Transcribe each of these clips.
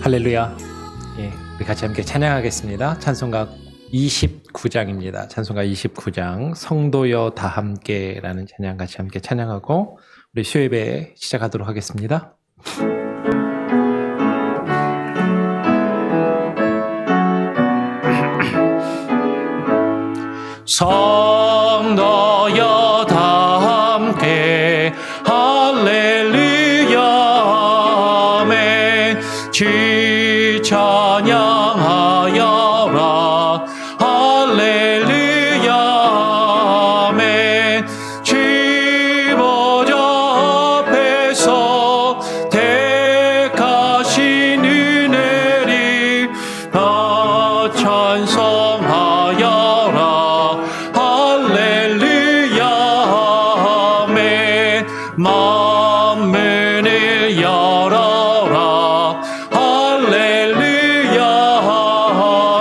할렐루야. 예, 우리 같이 함께 찬양하겠습니다. 찬송가 29장입니다. 찬송가 29장 성도여 다 함께라는 찬양 같이 함께 찬양하고 우리 수요예배 시작하도록 하겠습니다. 성도여 다 함께 할렐루야 아멘. 주 찬양하여라 할렐루야 아멘. 주 보좌 앞에서 택하신 은혜를 다 찬송하여라 할렐루야 아멘. 만문을 열어라 할렐루야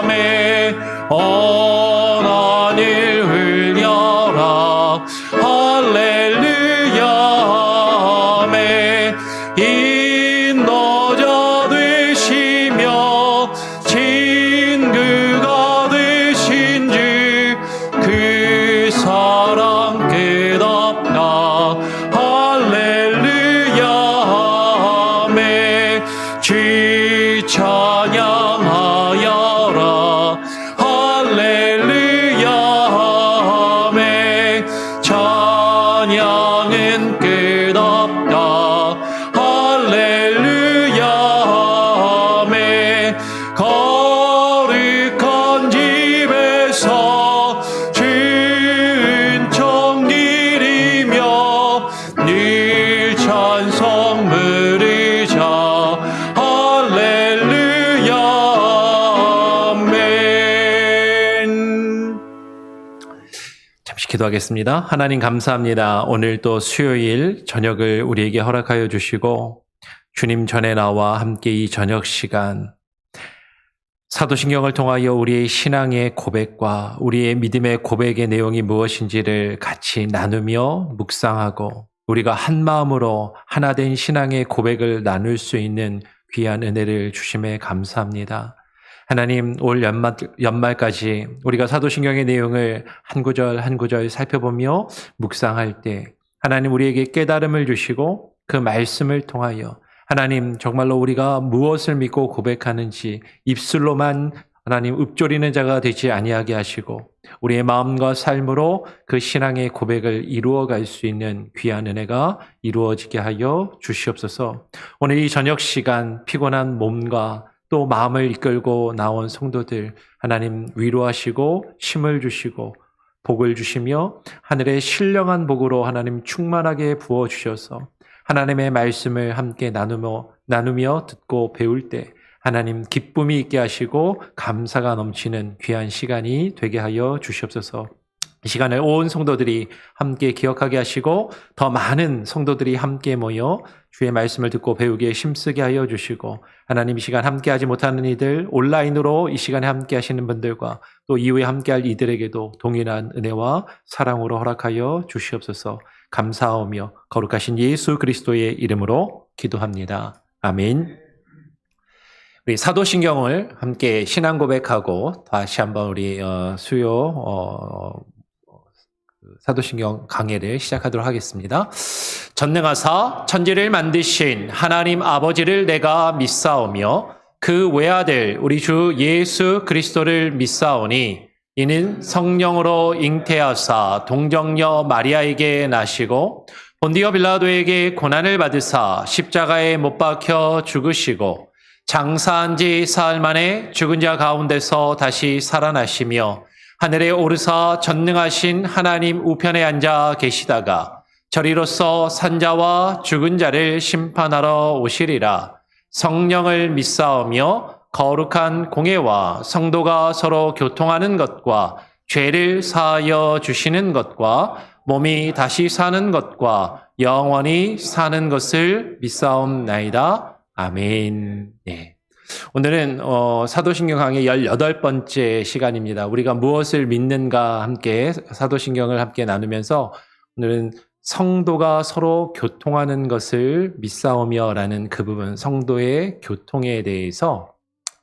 아멘. 언안을 흘려라 할렐루야 아멘. 인도자 되시며 친구가 되신 주 그 사랑 깨닫나 할렐루야 아멘. 주 찬양하여라 할렐루야 아멘. 찬양은 끝없다 할렐루야 아멘. 거룩한 집에서 은총 드리며 늘 찬송 부르자 할렐루야 아멘. 잠시 기도하겠습니다. 하나님 감사합니다. 오늘 또 수요일 저녁을 우리에게 허락하여 주시고 주님 전에 나와 함께 이 저녁 시간 사도신경을 통하여 우리의 신앙의 고백과 우리의 믿음의 고백의 내용이 무엇인지를 같이 나누며 묵상하고 우리가 한 마음으로 하나 된 신앙의 고백을 나눌 수 있는 귀한 은혜를 주심에 감사합니다. 하나님, 올 연말까지 우리가 사도신경의 내용을 한 구절 한 구절 살펴보며 묵상할 때 하나님 우리에게 깨달음을 주시고 그 말씀을 통하여 하나님 정말로 우리가 무엇을 믿고 고백하는지 입술로만 하나님 읊조리는 자가 되지 아니하게 하시고 우리의 마음과 삶으로 그 신앙의 고백을 이루어갈 수 있는 귀한 은혜가 이루어지게 하여 주시옵소서. 오늘 이 저녁 시간 피곤한 몸과 또 마음을 이끌고 나온 성도들 하나님 위로하시고 힘을 주시고 복을 주시며 하늘의 신령한 복으로 하나님 충만하게 부어주셔서 하나님의 말씀을 함께 나누며 듣고 배울 때 하나님 기쁨이 있게 하시고 감사가 넘치는 귀한 시간이 되게 하여 주시옵소서. 이 시간을 온 성도들이 함께 기억하게 하시고 더 많은 성도들이 함께 모여 주의 말씀을 듣고 배우기에 힘쓰게 하여 주시고 하나님 이 시간 함께하지 못하는 이들 온라인으로 이 시간에 함께 하시는 분들과 또 이후에 함께할 이들에게도 동일한 은혜와 사랑으로 허락하여 주시옵소서. 감사하며 거룩하신 예수 그리스도의 이름으로 기도합니다. 아멘. 우리 사도신경을 함께 신앙 고백하고 다시 한번 우리 수요 사도신경 강해를 시작하도록 하겠습니다. 전능하사 천지를 만드신 하나님 아버지를 내가 믿사오며 그 외아들 우리 주 예수 그리스도를 믿사오니 이는 성령으로 잉태하사 동정녀 마리아에게 나시고 본디오 빌라도에게 고난을 받으사 십자가에 못 박혀 죽으시고 장사한 지 사흘 만에 죽은 자 가운데서 다시 살아나시며 하늘에 오르사 전능하신 하나님 우편에 앉아 계시다가 저리로서 산자와 죽은 자를 심판하러 오시리라. 성령을 믿사오며 거룩한 공예와 성도가 서로 교통하는 것과 죄를 사하여 주시는 것과 몸이 다시 사는 것과 영원히 사는 것을 믿사옵나이다. 아멘. 네. 오늘은 사도신경 강의 18번째 시간입니다. 우리가 무엇을 믿는가 함께 사도신경을 함께 나누면서 오늘은 성도가 서로 교통하는 것을 믿사오며라는 그 부분, 성도의 교통에 대해서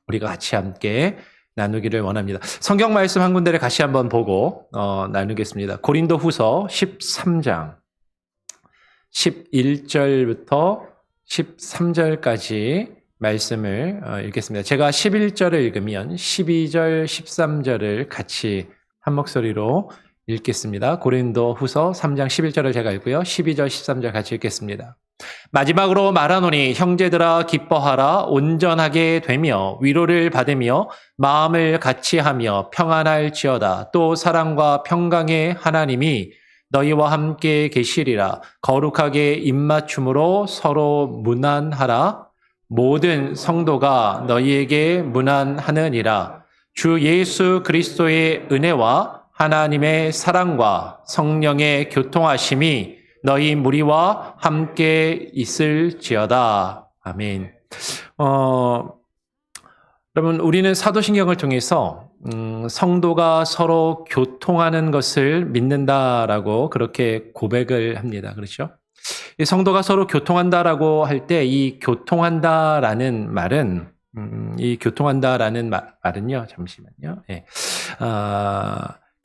우리가 같이 함께 나누기를 원합니다. 성경 말씀 한 군데를 같이 한번 보고 나누겠습니다. 고린도 후서 13장 11절부터 13절까지 말씀을 읽겠습니다. 제가 11절을 읽으면 12절, 13절을 같이 한 목소리로 읽겠습니다. 고린도 후서 3장 11절을 제가 읽고요. 12절, 13절 같이 읽겠습니다. 마지막으로 말하노니 형제들아 기뻐하라. 온전하게 되며 위로를 받으며 마음을 같이하며 평안할지어다. 또 사랑과 평강의 하나님이 너희와 함께 계시리라. 거룩하게 입맞춤으로 서로 문안하라. 모든 성도가 너희에게 문안하느니라. 주 예수 그리스도의 은혜와 하나님의 사랑과 성령의 교통하심이 너희 무리와 함께 있을지어다. 아멘. 여러분, 우리는 사도신경을 통해서 성도가 서로 교통하는 것을 믿는다라고 그렇게 고백을 합니다. 그렇죠? 이 성도가 서로 교통한다라고 할 때 이 교통한다라는 말은 이 교통한다라는 말은요. 잠시만요. 네.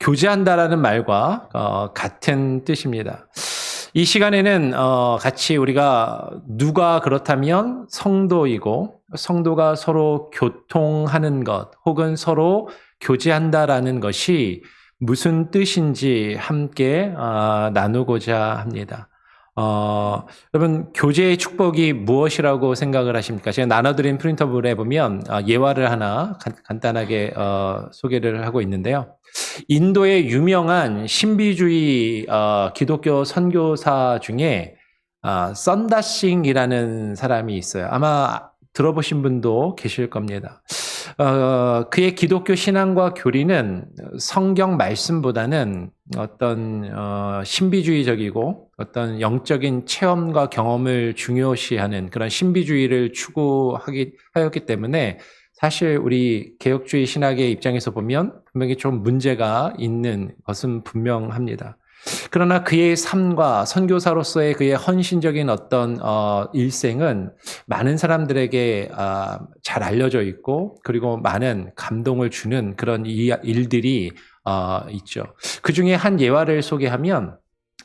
교제한다라는 말과 같은 뜻입니다. 이 시간에는 같이 우리가 누가 그렇다면 성도이고 성도가 서로 교통하는 것 혹은 서로 교제한다라는 것이 무슨 뜻인지 함께 나누고자 합니다. 여러분, 교제의 축복이 무엇이라고 생각을 하십니까? 제가 나눠드린 프린터블에 보면 예화를 하나 간단하게 소개를 하고 있는데요. 인도의 유명한 신비주의 기독교 선교사 중에 썬다싱이라는 사람이 있어요. 아마 들어보신 분도 계실 겁니다. 그의 기독교 신앙과 교리는 성경 말씀보다는 어떤 신비주의적이고 어떤 영적인 체험과 경험을 중요시하는 그런 신비주의를 추구하였기 때문에 사실 우리 개혁주의 신학의 입장에서 보면 분명히 좀 문제가 있는 것은 분명합니다. 그러나 그의 삶과 선교사로서의 그의 헌신적인 어떤 일생은 많은 사람들에게 잘 알려져 있고 그리고 많은 감동을 주는 그런 일들이 있죠. 그 중에 한 예화를 소개하면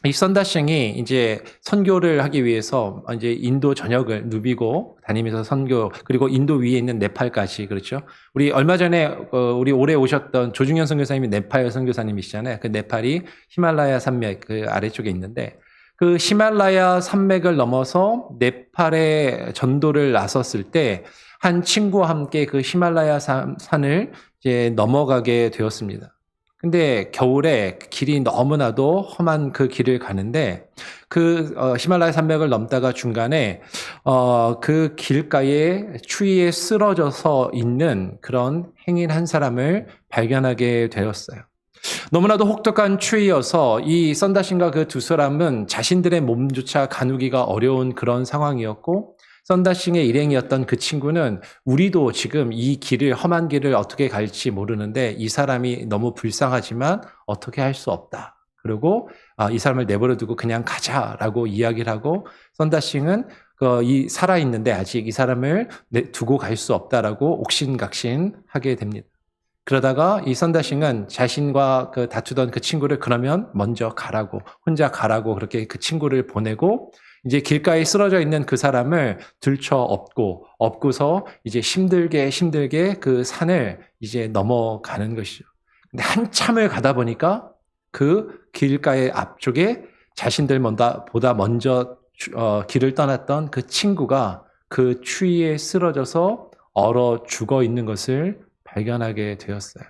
이 썬다싱이 이제 선교를 하기 위해서 이제 인도 전역을 누비고 다니면서 선교, 그리고 인도 위에 있는 네팔까지, 그렇죠? 우리 얼마 전에 우리 올해 오셨던 조중현 선교사님이 네팔 선교사님이시잖아요. 그 네팔이 히말라야 산맥 그 아래쪽에 있는데 그 히말라야 산맥을 넘어서 네팔에 전도를 나섰을 때 한 친구와 함께 그 히말라야 산을 이제 넘어가게 되었습니다. 근데 겨울에 길이 너무나도 험한 그 길을 가는데 그 히말라야 산맥을 넘다가 중간에 그 길가에 추위에 쓰러져서 있는 그런 행인 한 사람을 발견하게 되었어요. 너무나도 혹독한 추위여서 이 썬다싱과 그 두 사람은 자신들의 몸조차 가누기가 어려운 그런 상황이었고 썬다싱의 일행이었던 그 친구는 우리도 지금 이 길을, 험한 길을 어떻게 갈지 모르는데 이 사람이 너무 불쌍하지만 어떻게 할 수 없다. 그리고 이 사람을 내버려 두고 그냥 가자라고 이야기를 하고 썬다싱은 살아있는데 아직 이 사람을 두고 갈 수 없다라고 옥신각신하게 됩니다. 그러다가 이 썬다싱은 자신과 그 다투던 그 친구를 그러면 먼저 가라고, 혼자 가라고 그렇게 그 친구를 보내고 이제 길가에 쓰러져 있는 그 사람을 들쳐 업고서 이제 힘들게 그 산을 이제 넘어가는 것이죠. 근데 한참을 가다 보니까 그 길가의 앞쪽에 자신들보다 먼저 길을 떠났던 그 친구가 그 추위에 쓰러져서 얼어 죽어 있는 것을 발견하게 되었어요.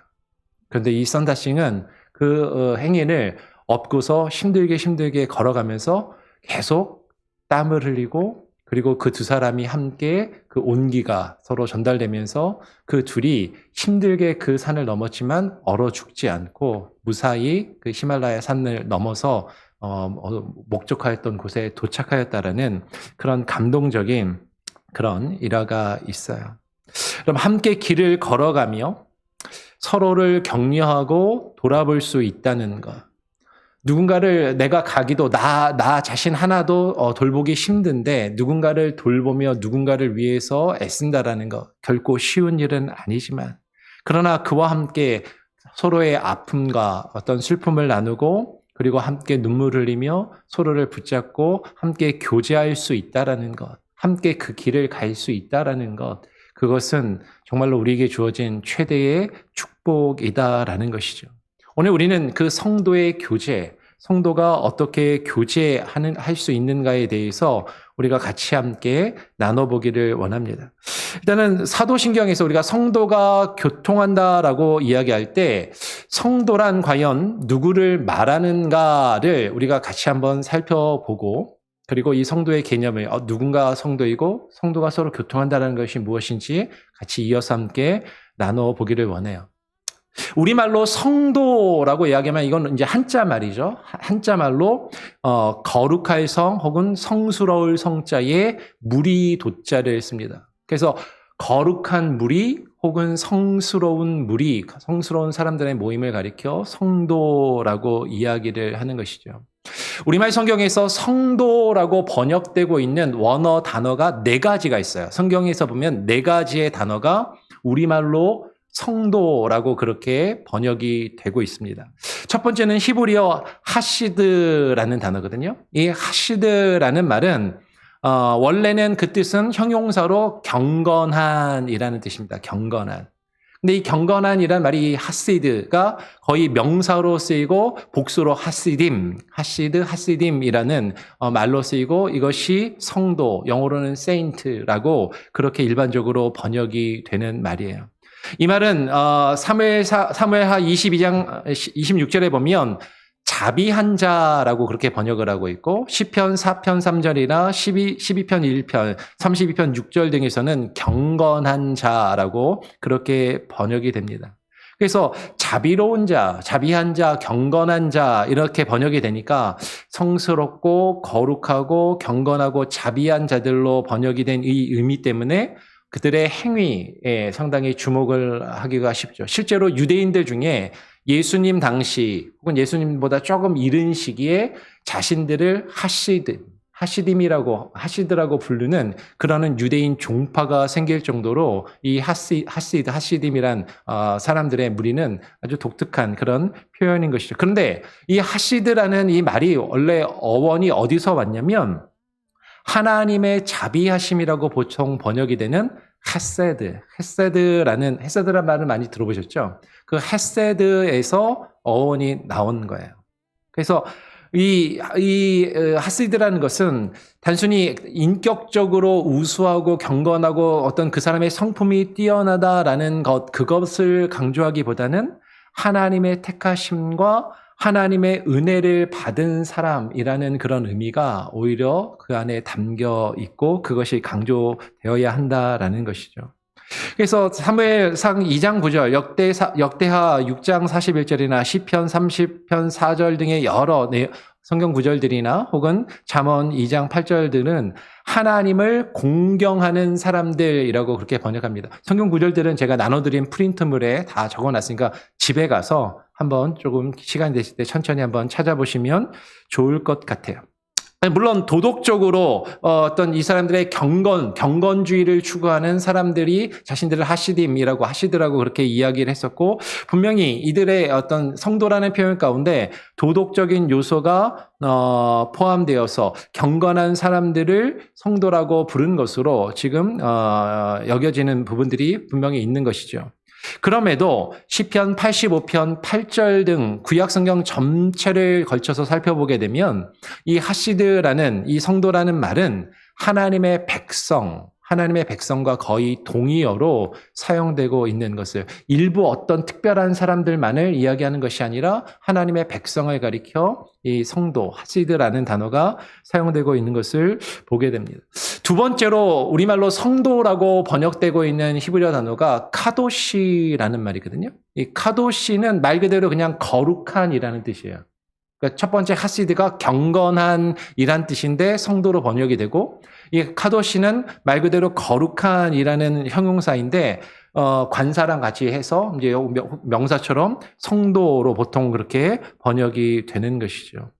그런데 이 썬다싱은 그 행인을 업고서 힘들게 걸어가면서 계속 땀을 흘리고 그리고 그 두 사람이 함께 그 온기가 서로 전달되면서 그 둘이 힘들게 그 산을 넘었지만 얼어 죽지 않고 무사히 그 히말라야 산을 넘어서 목적하였던 곳에 도착하였다라는 그런 감동적인 그런 일화가 있어요. 그럼 함께 길을 걸어가며 서로를 격려하고 돌아볼 수 있다는 것. 누군가를 내가 가기도 나 자신 하나도 돌보기 힘든데 누군가를 돌보며 누군가를 위해서 애쓴다라는 것 결코 쉬운 일은 아니지만 그러나 그와 함께 서로의 아픔과 어떤 슬픔을 나누고 그리고 함께 눈물 흘리며 서로를 붙잡고 함께 교제할 수 있다라는 것, 함께 그 길을 갈 수 있다라는 것, 그것은 정말로 우리에게 주어진 최대의 축복이다라는 것이죠. 오늘 우리는 그 성도의 교제, 성도가 어떻게 할 수 있는가에 대해서 우리가 같이 함께 나눠보기를 원합니다. 일단은 사도신경에서 우리가 성도가 교통한다라고 이야기할 때 성도란 과연 누구를 말하는가를 우리가 같이 한번 살펴보고 그리고 이 성도의 개념을 누군가 성도이고 성도가 서로 교통한다는 것이 무엇인지 같이 이어서 함께 나눠보기를 원해요. 우리말로 성도라고 이야기하면 이건 이제 한자 말이죠. 한자 말로 거룩할 성 혹은 성스러울 성자에 무리 도자를 씁니다. 그래서 거룩한 무리 혹은 성스러운 무리, 성스러운 사람들의 모임을 가리켜 성도라고 이야기를 하는 것이죠. 우리말 성경에서 성도라고 번역되고 있는 원어 단어가 4가지가 있어요. 성경에서 보면 4가지의 단어가 우리말로 성도라고 그렇게 번역이 되고 있습니다. 첫 번째는 히브리어 하시드라는 단어거든요. 이 하시드라는 말은 원래는 그 뜻은 형용사로 경건한이라는 뜻입니다. 경건한. 근데 이 경건한이라는 말이 하시드가 거의 명사로 쓰이고 복수로 하시딤이라는 말로 쓰이고 이것이 성도, 영어로는 saint라고 그렇게 일반적으로 번역이 되는 말이에요. 이 말은 사무엘하 22장 26절에 보면 자비한 자라고 그렇게 번역을 하고 있고 시편 4편 3절이나 12편 1편, 32편 6절 등에서는 경건한 자라고 그렇게 번역이 됩니다. 그래서 자비로운 자, 자비한 자, 경건한 자 이렇게 번역이 되니까 성스럽고 거룩하고 경건하고 자비한 자들로 번역이 된 이 의미 때문에 그들의 행위에 상당히 주목을 하기가 쉽죠. 실제로 유대인들 중에 예수님 당시 혹은 예수님보다 조금 이른 시기에 자신들을 하시드라고 부르는 그러는 유대인 종파가 생길 정도로 이 하시딤이란 사람들의 무리는 아주 독특한 그런 표현인 것이죠. 그런데 이 하시드라는 이 말이 원래 어원이 어디서 왔냐면 하나님의 자비하심이라고 보통 번역이 되는 헤세드라는 말을 많이 들어보셨죠? 그 헤세드에서 어원이 나온 거예요. 그래서 이 하시드라는 것은 단순히 인격적으로 우수하고 경건하고 어떤 그 사람의 성품이 뛰어나다라는 그것을 강조하기보다는 하나님의 택하심과 하나님의 은혜를 받은 사람이라는 그런 의미가 오히려 그 안에 담겨 있고 그것이 강조되어야 한다라는 것이죠. 그래서 사무엘상 2장 9절, 역대하 6장 41절이나 시편 30편 4절 등의 여러 성경 구절들이나 혹은 잠언 2장 8절들은 하나님을 공경하는 사람들이라고 그렇게 번역합니다. 성경 구절들은 제가 나눠드린 프린트물에 다 적어놨으니까 집에 가서 한번 조금 시간 되실 때 천천히 한번 찾아보시면 좋을 것 같아요. 물론 도덕적으로 어떤 이 사람들의 경건주의를 추구하는 사람들이 자신들을 하시드라고 그렇게 이야기를 했었고 분명히 이들의 어떤 성도라는 표현 가운데 도덕적인 요소가 포함되어서 경건한 사람들을 성도라고 부른 것으로 지금 여겨지는 부분들이 분명히 있는 것이죠. 그럼에도 시편 85편 8절 등 구약성경 전체를 걸쳐서 살펴보게 되면 이 하시드라는 이 성도라는 말은 하나님의 백성과 거의 동의어로 사용되고 있는 것을 일부 어떤 특별한 사람들만을 이야기하는 것이 아니라 하나님의 백성을 가리켜 이 성도, 하시드라는 단어가 사용되고 있는 것을 보게 됩니다. 두 번째로 우리말로 성도라고 번역되고 있는 히브리어 단어가 카도시라는 말이거든요. 이 카도시는 말 그대로 그냥 거룩한이라는 뜻이에요. 그러니까 첫 번째 하시드가 경건한이란 뜻인데 성도로 번역이 되고 이 카도시는 말 그대로 거룩한이라는 형용사인데 관사랑 같이 해서 이제 명사처럼 성도로 보통 그렇게 번역이 되는 것이죠.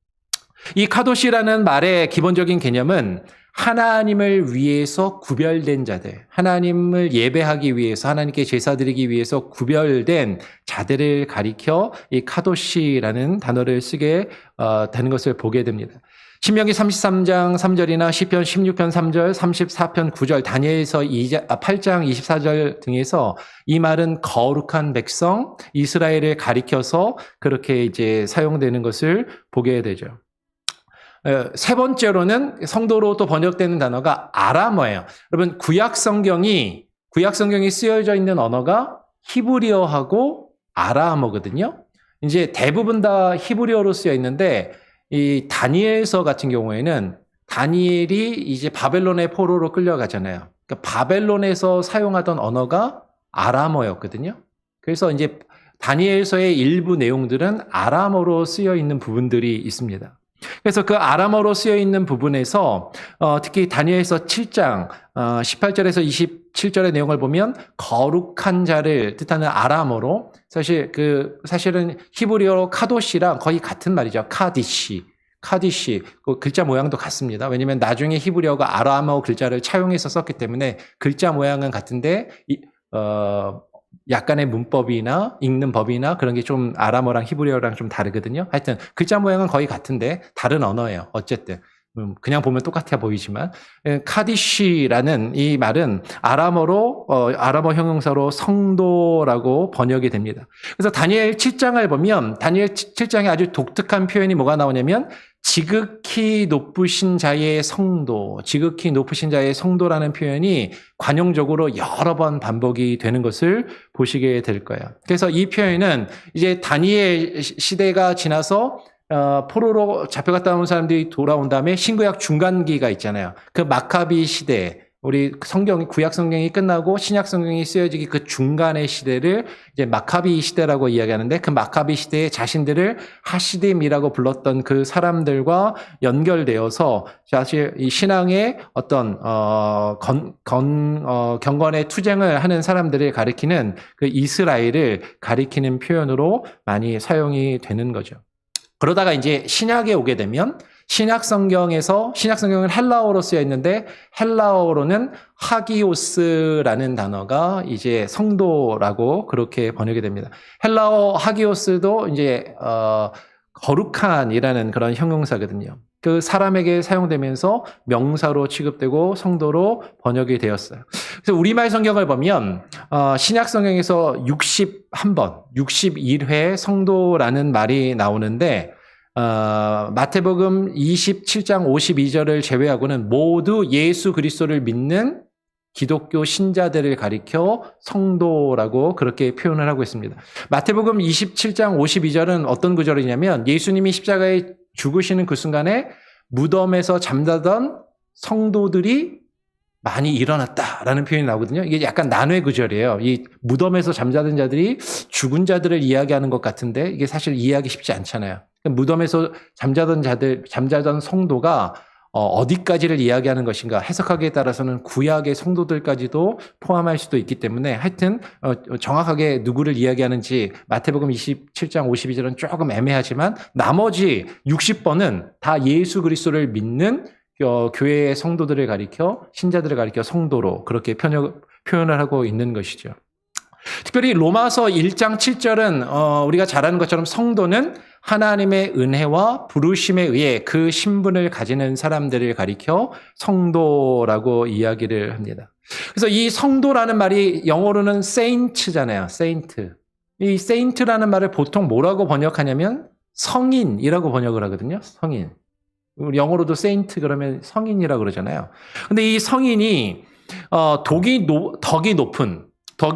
이 카도시라는 말의 기본적인 개념은 하나님을 위해서 구별된 자들, 하나님을 예배하기 위해서, 하나님께 제사 드리기 위해서 구별된 자들을 가리켜 이 카도시라는 단어를 쓰게 되는 것을 보게 됩니다. 신명기 33장 3절이나 시편 16편 3절, 34편 9절, 다니엘서 8장 24절 등에서 이 말은 거룩한 백성, 이스라엘을 가리켜서 그렇게 이제 사용되는 것을 보게 되죠. 세 번째로는 성도로 또 번역되는 단어가 아람어예요. 여러분, 구약 성경이 쓰여져 있는 언어가 히브리어하고 아람어거든요. 이제 대부분 다 히브리어로 쓰여 있는데 이 다니엘서 같은 경우에는 다니엘이 이제 바벨론의 포로로 끌려가잖아요. 그러니까 바벨론에서 사용하던 언어가 아람어였거든요. 그래서 이제 다니엘서의 일부 내용들은 아람어로 쓰여 있는 부분들이 있습니다. 그래서 그 아람어로 쓰여 있는 부분에서 특히 다니엘서 7장 18절에서 27절의 내용을 보면 거룩한 자를 뜻하는 아람어로 사실은 히브리어로 카도시랑 거의 같은 말이죠. 카디시 그 글자 모양도 같습니다. 왜냐하면 나중에 히브리어가 아람어 글자를 차용해서 썼기 때문에 글자 모양은 같은데 약간의 문법이나 읽는 법이나 그런 게 좀 아람어랑 히브리어랑 좀 다르거든요. 하여튼 글자 모양은 거의 같은데 다른 언어예요. 어쨌든 그냥 보면 똑같아 보이지만 카디시라는 이 말은 아람어 형용사로 성도라고 번역이 됩니다. 그래서 다니엘 7장을 보면 다니엘 7장에 아주 독특한 표현이 뭐가 나오냐면 지극히 높으신 자의 성도, 지극히 높으신 자의 성도라는 표현이 관용적으로 여러 번 반복이 되는 것을 보시게 될 거예요. 그래서 이 표현은 이제 다니엘 시대가 지나서 포로로 잡혀갔다 온 사람들이 돌아온 다음에 신구약 중간기가 있잖아요. 그 마카비 시대, 우리 구약 성경이 끝나고 신약 성경이 쓰여지기 그 중간의 시대를 이제 마카비 시대라고 이야기하는데 그 마카비 시대에 자신들을 하시딤이라고 불렀던 그 사람들과 연결되어서 사실 이 신앙의 어떤 경건의 투쟁을 하는 사람들을 가리키는 그 이스라엘을 가리키는 표현으로 많이 사용이 되는 거죠. 그러다가 이제 신약에 오게 되면 신약 성경은 헬라어로 쓰여 있는데 헬라어로는 하기오스라는 단어가 이제 성도라고 그렇게 번역이 됩니다. 헬라어 하기오스도 이제 거룩한이라는 그런 형용사거든요. 그 사람에게 사용되면서 명사로 취급되고 성도로 번역이 되었어요. 그래서 우리말 성경을 보면 신약 성경에서 61번, 61회 성도라는 말이 나오는데 마태복음 27장 52절을 제외하고는 모두 예수 그리스도를 믿는 기독교 신자들을 가리켜 성도라고 그렇게 표현을 하고 있습니다. 마태복음 27장 52절은 어떤 구절이냐면 예수님이 십자가에 죽으시는 그 순간에 무덤에서 잠자던 성도들이 많이 일어났다라는 표현이 나오거든요. 이게 약간 난외 구절이에요. 이 무덤에서 잠자던 자들이 죽은 자들을 이야기하는 것 같은데 이게 사실 이해하기 쉽지 않잖아요. 무덤에서 잠자던 성도가 어디까지를 이야기하는 것인가 해석하기에 따라서는 구약의 성도들까지도 포함할 수도 있기 때문에 하여튼 정확하게 누구를 이야기하는지 마태복음 27장 52절은 조금 애매하지만 나머지 60번은 다 예수 그리스도를 믿는 교회의 성도들을 가리켜 신자들을 가리켜 성도로 그렇게 표현을 하고 있는 것이죠. 특별히 로마서 1장 7절은 우리가 잘 아는 것처럼 성도는 하나님의 은혜와 부르심에 의해 그 신분을 가지는 사람들을 가리켜 성도라고 이야기를 합니다. 그래서 이 성도라는 말이 영어로는 saint잖아요. saint. 이 saint라는 말을 보통 뭐라고 번역하냐면 성인이라고 번역을 하거든요. 성인. 우리 영어로도 saint 그러면 성인이라고 그러잖아요. 근데 이 성인이 덕이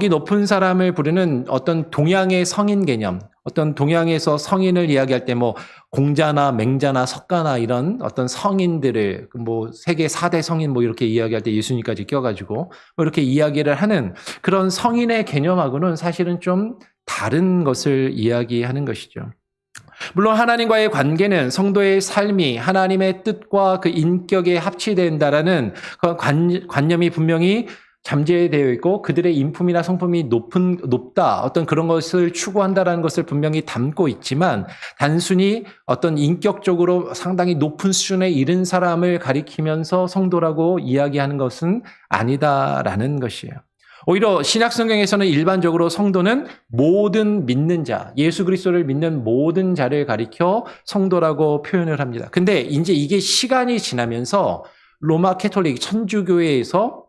높은 사람을 부르는 어떤 동양의 성인 개념, 어떤 동양에서 성인을 이야기할 때 뭐 공자나 맹자나 석가나 이런 어떤 성인들을 뭐 세계 4대 성인 뭐 이렇게 이야기할 때 예수님까지 껴가지고 뭐 이렇게 이야기를 하는 그런 성인의 개념하고는 사실은 좀 다른 것을 이야기하는 것이죠. 물론 하나님과의 관계는 성도의 삶이 하나님의 뜻과 그 인격에 합치된다라는 그 관념이 분명히 잠재되어 있고 그들의 인품이나 성품이 높다, 어떤 그런 것을 추구한다라는 것을 분명히 담고 있지만 단순히 어떤 인격적으로 상당히 높은 수준에 이른 사람을 가리키면서 성도라고 이야기하는 것은 아니다라는 것이에요. 오히려 신약 성경에서는 일반적으로 성도는 모든 믿는 자, 예수 그리스도를 믿는 모든 자를 가리켜 성도라고 표현을 합니다. 근데 이제 이게 시간이 지나면서 로마 캐톨릭 천주교회에서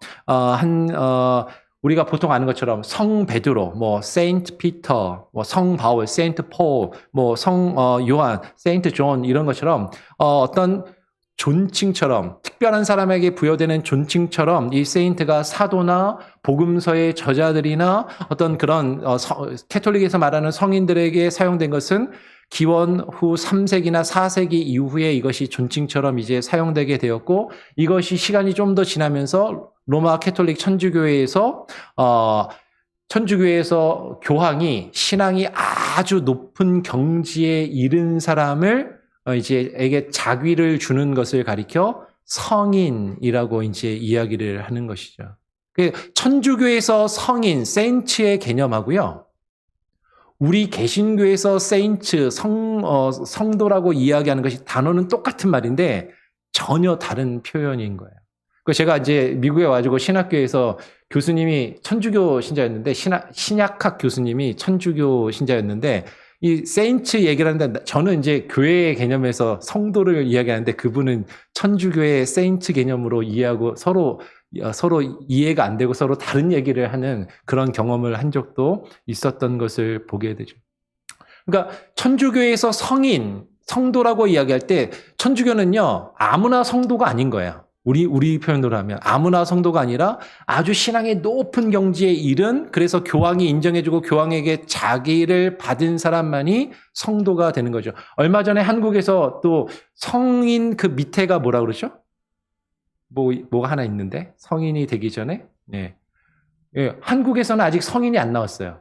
우리가 보통 아는 것처럼 성 베드로, 뭐 세인트 피터, 뭐 성 바울, 세인트 폴, 뭐 성 요한, 세인트 존 이런 것처럼 어떤 존칭처럼 특별한 사람에게 부여되는 존칭처럼 이 세인트가 사도나 복음서의 저자들이나 어떤 그런 캐톨릭에서 말하는 성인들에게 사용된 것은 기원 후 3세기나 4세기 이후에 이것이 존칭처럼 이제 사용되게 되었고 이것이 시간이 좀 더 지나면서 로마 캐톨릭 천주교회에서 교황이 신앙이 아주 높은 경지에 이른 사람을 이제 에게 자귀를 주는 것을 가리켜 성인이라고 이제 이야기를 하는 것이죠. 천주교에서 성인, 세인트의 개념하고요. 우리 개신교에서 세인트, 성도라고 이야기하는 것이 단어는 똑같은 말인데 전혀 다른 표현인 거예요. 제가 이제 미국에 와가지고 신학교에서 교수님이 천주교 신자였는데, 신약학 교수님이 천주교 신자였는데, 이 세인트 얘기를 하는데 저는 이제 교회의 개념에서 성도를 이야기하는데 그분은 천주교의 세인트 개념으로 이해하고 서로 이해가 안 되고 서로 다른 얘기를 하는 그런 경험을 한 적도 있었던 것을 보게 되죠. 그러니까 천주교에서 성도라고 이야기할 때 천주교는요 아무나 성도가 아닌 거예요. 우리 표현으로 하면 아무나 성도가 아니라 아주 신앙의 높은 경지에 이른, 그래서 교황이 인정해주고 교황에게 자기를 받은 사람만이 성도가 되는 거죠. 얼마 전에 한국에서 또 성인 그 밑에가 뭐라 그러죠? 뭐가 하나 있는데 성인이 되기 전에 한국에서는 아직 성인이 안 나왔어요.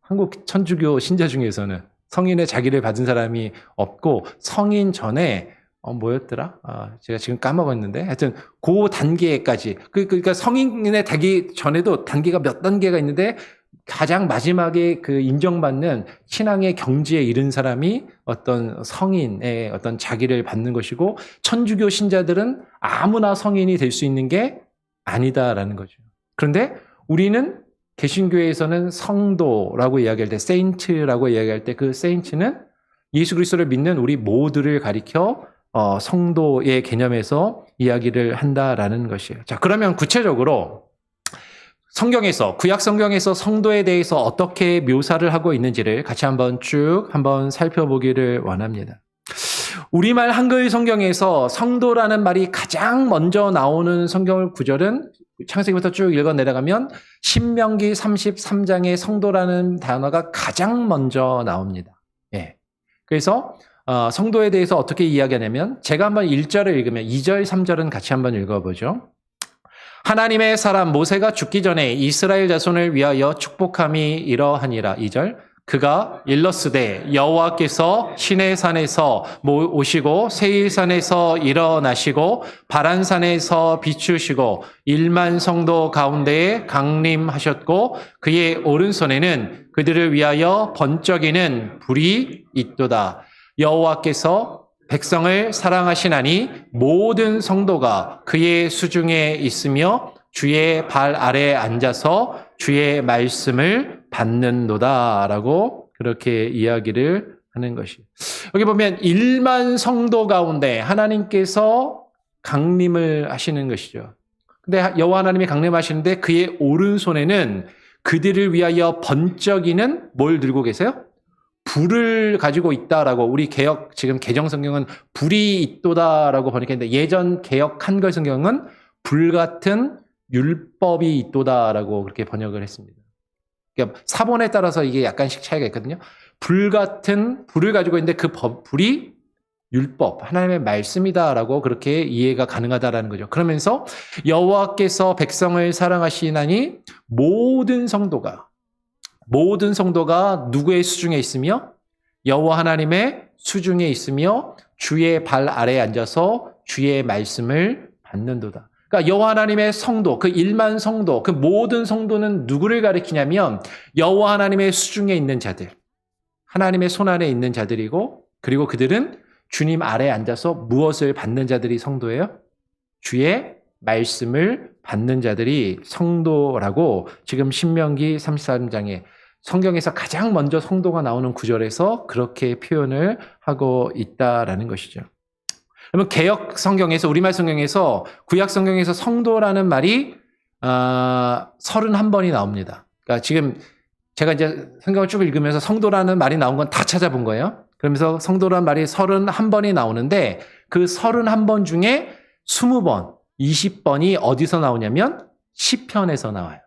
한국 천주교 신자 중에서는 성인의 자기를 받은 사람이 없고 성인 전에 뭐였더라? 제가 지금 까먹었는데 하여튼 그 단계까지 그러니까 성인에 되기 전에도 단계가 몇 단계가 있는데 가장 마지막에 그 인정받는 신앙의 경지에 이른 사람이 어떤 성인의 어떤 자기를 받는 것이고 천주교 신자들은 아무나 성인이 될 수 있는 게 아니다라는 거죠. 그런데 우리는 개신교에서는 성도라고 이야기할 때 세인트라고 이야기할 때 그 세인트는 예수 그리스도를 믿는 우리 모두를 가리켜 성도의 개념에서 이야기를 한다라는 것이에요. 자, 그러면 구체적으로 성경에서, 구약 성경에서 성도에 대해서 어떻게 묘사를 하고 있는지를 같이 한번 살펴보기를 원합니다. 우리말 한글 성경에서 성도라는 말이 가장 먼저 나오는 성경 구절은 창세기부터 쭉 읽어 내려가면 신명기 33장의 성도라는 단어가 가장 먼저 나옵니다. 그래서 성도에 대해서 어떻게 이야기하냐면 제가 한번 1절을 읽으면 2절, 3절은 같이 한번 읽어보죠. 하나님의 사람 모세가 죽기 전에 이스라엘 자손을 위하여 축복함이 이러하니라. 2절. 그가 일렀으되 여호와께서 시내산에서 오시고 세일산에서 일어나시고 바란산에서 비추시고 1만 성도 가운데에 강림하셨고 그의 오른손에는 그들을 위하여 번쩍이는 불이 있도다. 여호와께서 백성을 사랑하시나니 모든 성도가 그의 수중에 있으며 주의 발 아래에 앉아서 주의 말씀을 받는도다라고 그렇게 이야기를 하는 것이에요. 여기 보면 1만 성도 가운데 하나님께서 강림을 하시는 것이죠. 근데 여호와 하나님이 강림하시는데 그의 오른손에는 그들을 위하여 번쩍이는 뭘 들고 계세요? 불을 가지고 있다라고 우리 지금 개정 성경은 불이 있도다라고 번역했는데 예전 개역 한글 성경은 불 같은 율법이 있도다라고 그렇게 번역을 했습니다. 그러니까 사본에 따라서 이게 약간씩 차이가 있거든요. 불 같은 불을 가지고 있는데 그 불이 율법, 하나님의 말씀이다라고 그렇게 이해가 가능하다라는 거죠. 그러면서 여호와께서 백성을 사랑하시나니 모든 성도가 누구의 수중에 있으며 여호와 하나님의 수중에 있으며 주의 발 아래에 앉아서 주의 말씀을 받는도다. 그러니까 여호와 하나님의 성도, 그 1만 성도, 그 모든 성도는 누구를 가리키냐면 여호와 하나님의 수중에 있는 자들, 하나님의 손 안에 있는 자들이고, 그리고 그들은 주님 아래에 앉아서 무엇을 받는 자들이 성도예요? 주의 말씀을 받는 자들이 성도라고 지금 신명기 33장에 성경에서 가장 먼저 성도가 나오는 구절에서 그렇게 표현을 하고 있다라는 것이죠. 그러면 개역 성경에서, 우리말 성경에서, 구약 성경에서 성도라는 말이 31번이 나옵니다. 그러니까 지금 제가 이제 성경을 쭉 읽으면서 성도라는 말이 나온 건 다 찾아본 거예요. 그러면서 성도라는 말이 31번이 나오는데 그 31번 중에 20번, 20번이 어디서 나오냐면 시편에서 나와요.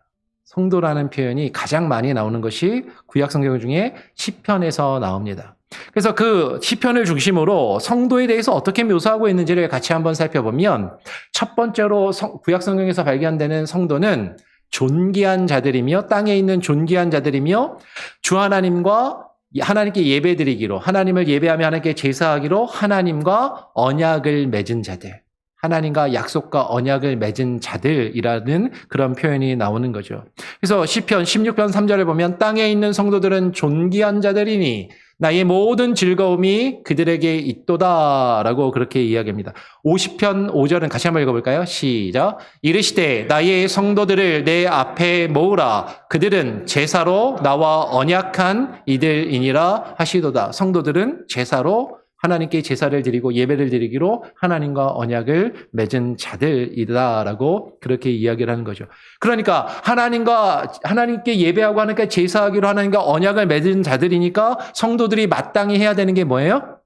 성도라는 표현이 가장 많이 나오는 것이 구약 성경 중에 시편에서 나옵니다. 그래서 그 시편을 중심으로 성도에 대해서 어떻게 묘사하고 있는지를 같이 한번 살펴보면, 첫 번째로 구약 성경에서 발견되는 성도는 존귀한 자들이며, 땅에 있는 존귀한 자들이며, 주 하나님과 하나님께 예배드리기로, 하나님을 예배하며 하나님께 제사하기로 하나님과 언약을 맺은 자들, 하나님과 약속과 언약을 맺은 자들이라는 그런 표현이 나오는 거죠. 그래서 시편 16편 3절을 보면 땅에 있는 성도들은 존귀한 자들이니 나의 모든 즐거움이 그들에게 있도다라고 그렇게 이야기합니다. 50편 5절은 같이 한번 읽어볼까요? 시작. 이르시되 나의 성도들을 내 앞에 모으라. 그들은 제사로 나와 언약한 이들이니라 하시도다. 성도들은 제사로 하나님께 제사를 드리고 예배를 드리기로 하나님과 언약을 맺은 자들이다라고 그렇게 이야기를 하는 거죠. 그러니까 하나님께 예배하고 하나님께 제사하기로 하나님과 언약을 맺은 자들이니까 성도들이 마땅히 해야 되는 게 뭐예요?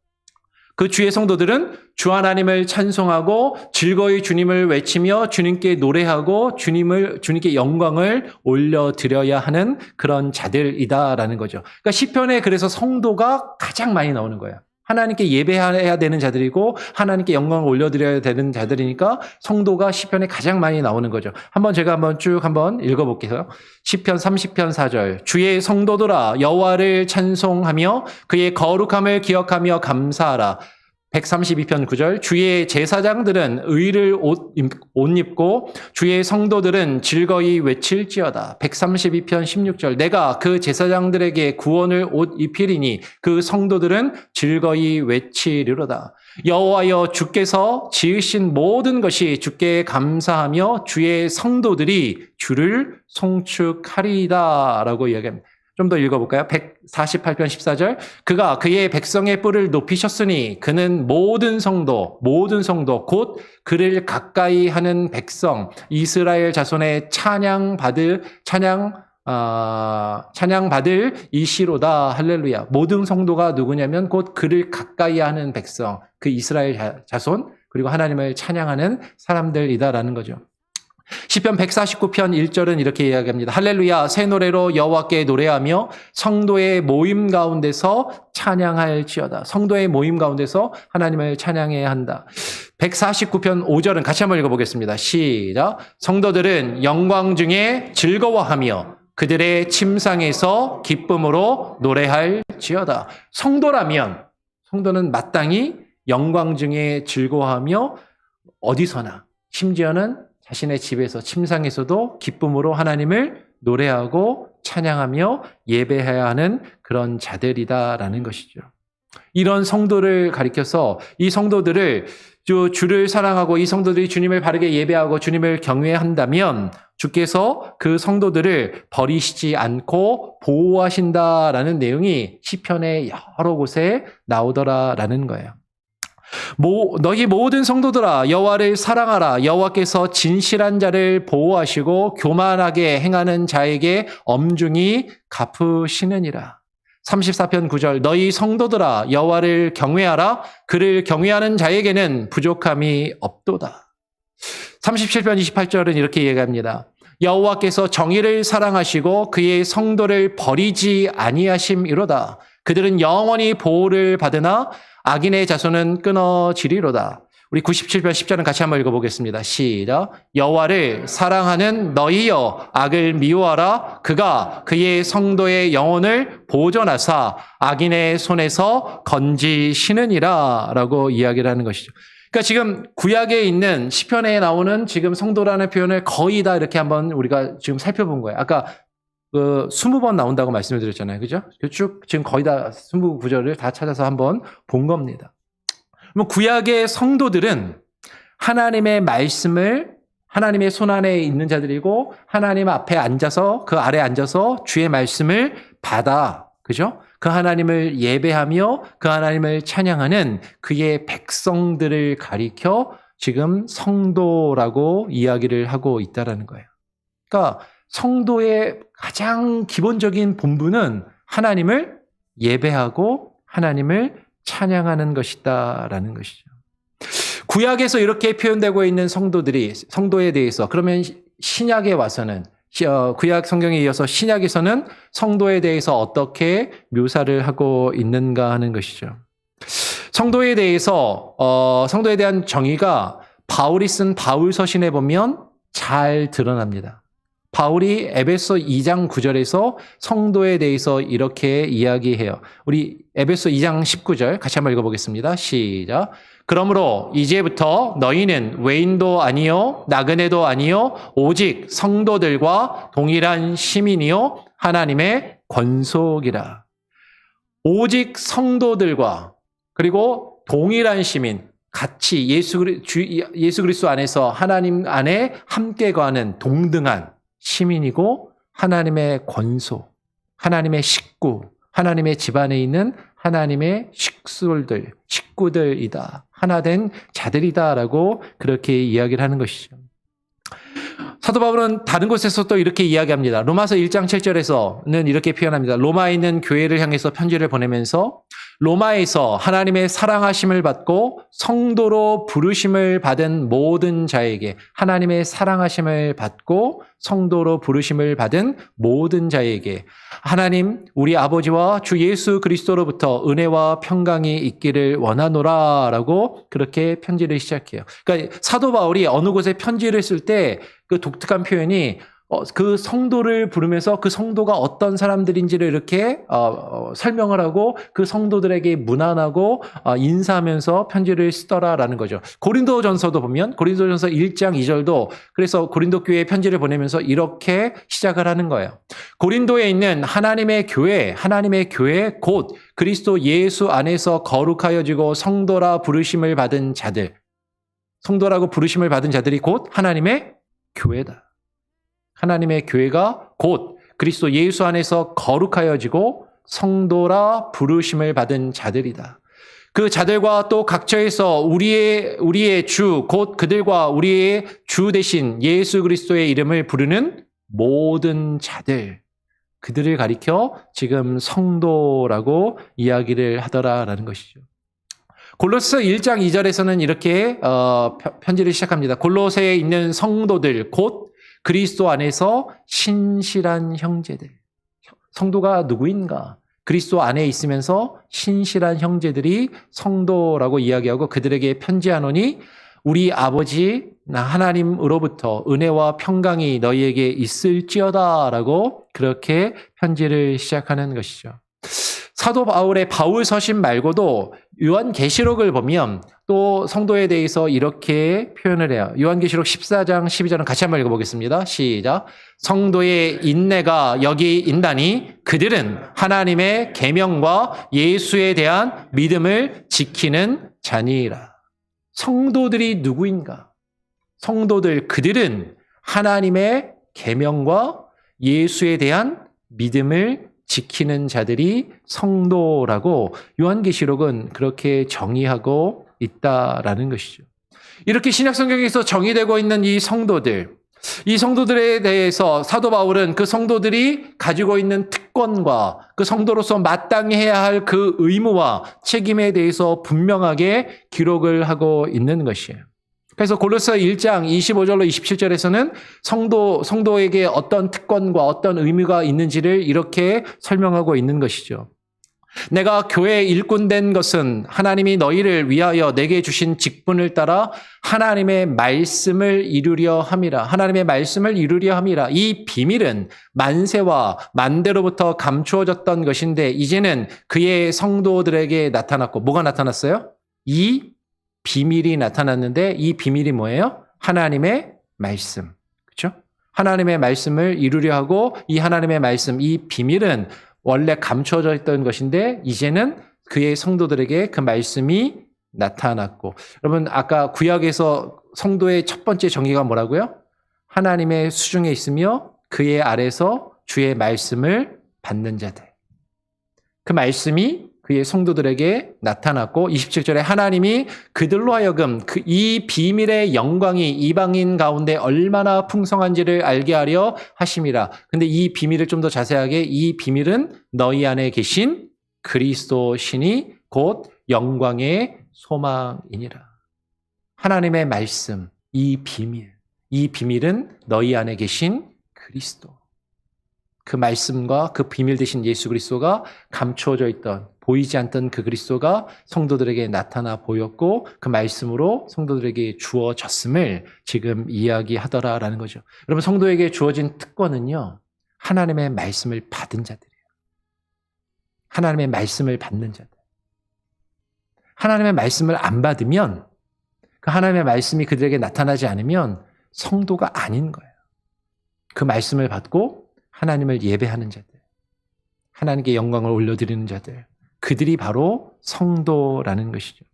그 주의 성도들은 주 하나님을 찬송하고 즐거이 주님을 외치며 주님께 노래하고 주님께 영광을 올려드려야 하는 그런 자들이다라는 거죠. 그러니까 시편에 그래서 성도가 가장 많이 나오는 거예요. 하나님께 예배해야 되는 자들이고 하나님께 영광을 올려드려야 되는 자들이니까 성도가 시편에 가장 많이 나오는 거죠. 제가 쭉 읽어볼게요. 시편 30편 4절. 주의 성도들아 여호와를 찬송하며 그의 거룩함을 기억하며 감사하라. 132편 9절. 주의 제사장들은 의를 옷 입고 주의 성도들은 즐거이 외칠지어다. 132편 16절. 내가 그 제사장들에게 구원을 옷 입히리니 그 성도들은 즐거이 외치리로다. 여호와여 주께서 지으신 모든 것이 주께 감사하며 주의 성도들이 주를 송축하리이다 라고 이야기합니다. 좀 더 읽어볼까요? 148편 14절. 그가 그의 백성의 뿔을 높이셨으니 그는 모든 성도 곧 그를 가까이 하는 백성 이스라엘 자손의 찬양받을 이시로다. 할렐루야. 모든 성도가 누구냐면 곧 그를 가까이 하는 백성, 그 이스라엘 자손, 그리고 하나님을 찬양하는 사람들이다라는 거죠. 시편 149편 1절은 이렇게 이야기합니다. 할렐루야 새 노래로 여호와께 노래하며 성도의 모임 가운데서 찬양할지어다. 성도의 모임 가운데서 하나님을 찬양해야 한다. 149편 5절은 같이 한번 읽어보겠습니다. 시작. 성도들은 영광 중에 즐거워하며 그들의 침상에서 기쁨으로 노래할지어다. 성도는 마땅히 영광 중에 즐거워하며 어디서나, 심지어는 자신의 집에서 침상에서도 기쁨으로 하나님을 노래하고 찬양하며 예배해야 하는 그런 자들이다라는 것이죠. 이런 성도를 가리켜서 이 성도들을 주를 사랑하고 이 성도들이 주님을 바르게 예배하고 주님을 경외한다면 주께서 그 성도들을 버리시지 않고 보호하신다라는 내용이 시편의 여러 곳에 나오더라라는 거예요. 너희 모든 성도들아 여호와를 사랑하라. 여호와께서 진실한 자를 보호하시고 교만하게 행하는 자에게 엄중히 갚으시느니라. 34편 9절. 너희 성도들아 여호와를 경외하라. 그를 경외하는 자에게는 부족함이 없도다. 37편 28절은 이렇게 얘기합니다. 여호와께서 정의를 사랑하시고 그의 성도를 버리지 아니하심이로다. 그들은 영원히 보호를 받으나 악인의 자손은 끊어지리로다. 우리 97편 10절은 같이 한번 읽어보겠습니다. 시작. 여호와를 사랑하는 너희여 악을 미워하라. 그가 그의 성도의 영혼을 보존하사 악인의 손에서 건지시느니라 라고 이야기를 하는 것이죠. 그러니까 지금 구약에 있는 시편에 나오는 지금 성도라는 표현을 거의 다 이렇게 한번 우리가 지금 살펴본 거예요. 아까 그 20번 나온다고 말씀을 드렸잖아요. 그죠? 쭉 지금 거의 다 20구절을 다 찾아서 한번 본 겁니다. 구약의 성도들은 하나님의 말씀을 하나님의 손안에 있는 자들이고 하나님 앞에 앉아서 그 아래 앉아서 주의 말씀을 받아. 그죠? 그 하나님을 예배하며 그 하나님을 찬양하는 그의 백성들을 가리켜 지금 성도라고 이야기를 하고 있다라는 거예요. 그러니까 성도의 가장 기본적인 본분은 하나님을 예배하고 하나님을 찬양하는 것이다라는 것이죠. 구약에서 이렇게 표현되고 있는 성도에 대해서 그러면 신약에 와서는 구약 성경에 이어서 신약에서는 성도에 대해서 어떻게 묘사를 하고 있는가 하는 것이죠. 성도에 대한 정의가 바울이 쓴 바울서신에 보면 잘 드러납니다. 바울이 에베소 2장 9절에서 성도에 대해서 이렇게 이야기해요. 우리 에베소 2장 19절 같이 한번 읽어보겠습니다. 시작. 그러므로 이제부터 너희는 외인도 아니요 나그네도 아니요 오직 성도들과 동일한 시민이요 하나님의 권속이라. 오직 성도들과 그리고 동일한 시민, 같이 예수 그리스도 안에서 하나님 안에 함께 거하는 동등한 시민이고 하나님의 권속, 하나님의 식구, 하나님의 집안에 있는 하나님의 식구들이다. 하나된 자들이다라고 그렇게 이야기를 하는 것이죠. 사도 바울은 다른 곳에서 또 이렇게 이야기합니다. 로마서 1장 7절에서는 이렇게 표현합니다. 로마에 있는 교회를 향해서 편지를 보내면서 로마에서 하나님의 사랑하심을 받고 성도로 부르심을 받은 모든 자에게 하나님의 사랑하심을 받고 성도로 부르심을 받은 모든 자에게 하나님 우리 아버지와 주 예수 그리스도로부터 은혜와 평강이 있기를 원하노라라고 그렇게 편지를 시작해요. 그러니까 사도 바울이 어느 곳에 편지를 쓸 때 그 독특한 표현이 그 성도를 부르면서 그 성도가 어떤 사람들인지를 이렇게 설명을 하고 그 성도들에게 문안하고 인사하면서 편지를 쓰더라라는 거죠. 고린도전서도 보면 고린도전서 1장 2절도 그래서 고린도 교회에 편지를 보내면서 이렇게 시작을 하는 거예요. 고린도에 있는 하나님의 교회 곧 그리스도 예수 안에서 거룩하여지고 성도라 부르심을 받은 자들, 성도라고 부르심을 받은 자들이 곧 하나님의 교회다. 하나님의 교회가 곧 그리스도 예수 안에서 거룩하여지고 성도라 부르심을 받은 자들이다. 그 자들과 또 각처에서 우리의 주, 곧 그들과 우리의 주 대신 예수 그리스도의 이름을 부르는 모든 자들, 그들을 가리켜 지금 성도라고 이야기를 하더라라는 것이죠. 골로새 1장 2절에서는 이렇게 편지를 시작합니다. 골로새에 있는 성도들 곧 그리스도 안에서 신실한 형제들. 성도가 누구인가? 그리스도 안에 있으면서 신실한 형제들이 성도라고 이야기하고 그들에게 편지하노니 우리 아버지 하나님으로부터 은혜와 평강이 너희에게 있을지어다라고 그렇게 편지를 시작하는 것이죠. 사도 바울의 바울서신 말고도 요한계시록을 보면 또 성도에 대해서 이렇게 표현을 해요. 요한계시록 14장 12절은 같이 한번 읽어보겠습니다. 시작. 성도의 인내가 여기 있나니 그들은 하나님의 계명과 예수에 대한 믿음을 지키는 자니라. 성도들이 누구인가? 성도들 그들은 하나님의 계명과 예수에 대한 믿음을 지키는 자들이 성도라고 요한계시록은 그렇게 정의하고 있다라는 것이죠. 이렇게 신약성경에서 정의되고 있는 이 성도들에 대해서 사도 바울은 그 성도들이 가지고 있는 특권과 그 성도로서 마땅히 해야 할 그 의무와 책임에 대해서 분명하게 기록을 하고 있는 것이에요. 그래서 골로새 1장 25절로 27절에서는 성도에게 어떤 특권과 어떤 의무가 있는지를 이렇게 설명하고 있는 것이죠. 내가 교회의 일꾼 된 것은 하나님이 너희를 위하여 내게 주신 직분을 따라 하나님의 말씀을 이루려 함이라. 하나님의 말씀을 이루려 함이라. 이 비밀은 만세와 만대로부터 감추어졌던 것인데 이제는 그의 성도들에게 나타났고 뭐가 나타났어요? 이 비밀이 나타났는데 이 비밀이 뭐예요? 하나님의 말씀. 그렇죠? 하나님의 말씀을 이루려 하고 이 하나님의 말씀, 이 비밀은 원래 감춰져 있던 것인데 이제는 그의 성도들에게 그 말씀이 나타났고, 여러분 아까 구약에서 성도의 첫 번째 정의가 뭐라고요? 하나님의 수중에 있으며 그의 아래서 주의 말씀을 받는 자들. 그 말씀이 그의 성도들에게 나타났고 27절에 하나님이 그들로 하여금 이 비밀의 영광이 이방인 가운데 얼마나 풍성한지를 알게 하려 하심이라. 근데 이 비밀을 좀 더 자세하게, 이 비밀은 너희 안에 계신 그리스도 신이 곧 영광의 소망이니라. 하나님의 말씀, 이 비밀은 너희 안에 계신 그리스도. 그 말씀과 그 비밀 되신 예수 그리스도가 감추어져 있던, 보이지 않던 그 그리스도가 성도들에게 나타나 보였고 그 말씀으로 성도들에게 주어졌음을 지금 이야기하더라라는 거죠. 여러분 성도에게 주어진 특권은요, 하나님의 말씀을 받은 자들이에요. 하나님의 말씀을 받는 자들. 하나님의 말씀을 안 받으면, 그 하나님의 말씀이 그들에게 나타나지 않으면 성도가 아닌 거예요. 그 말씀을 받고 하나님을 예배하는 자들, 하나님께 영광을 올려드리는 자들, 그들이 바로 성도라는 것이죠.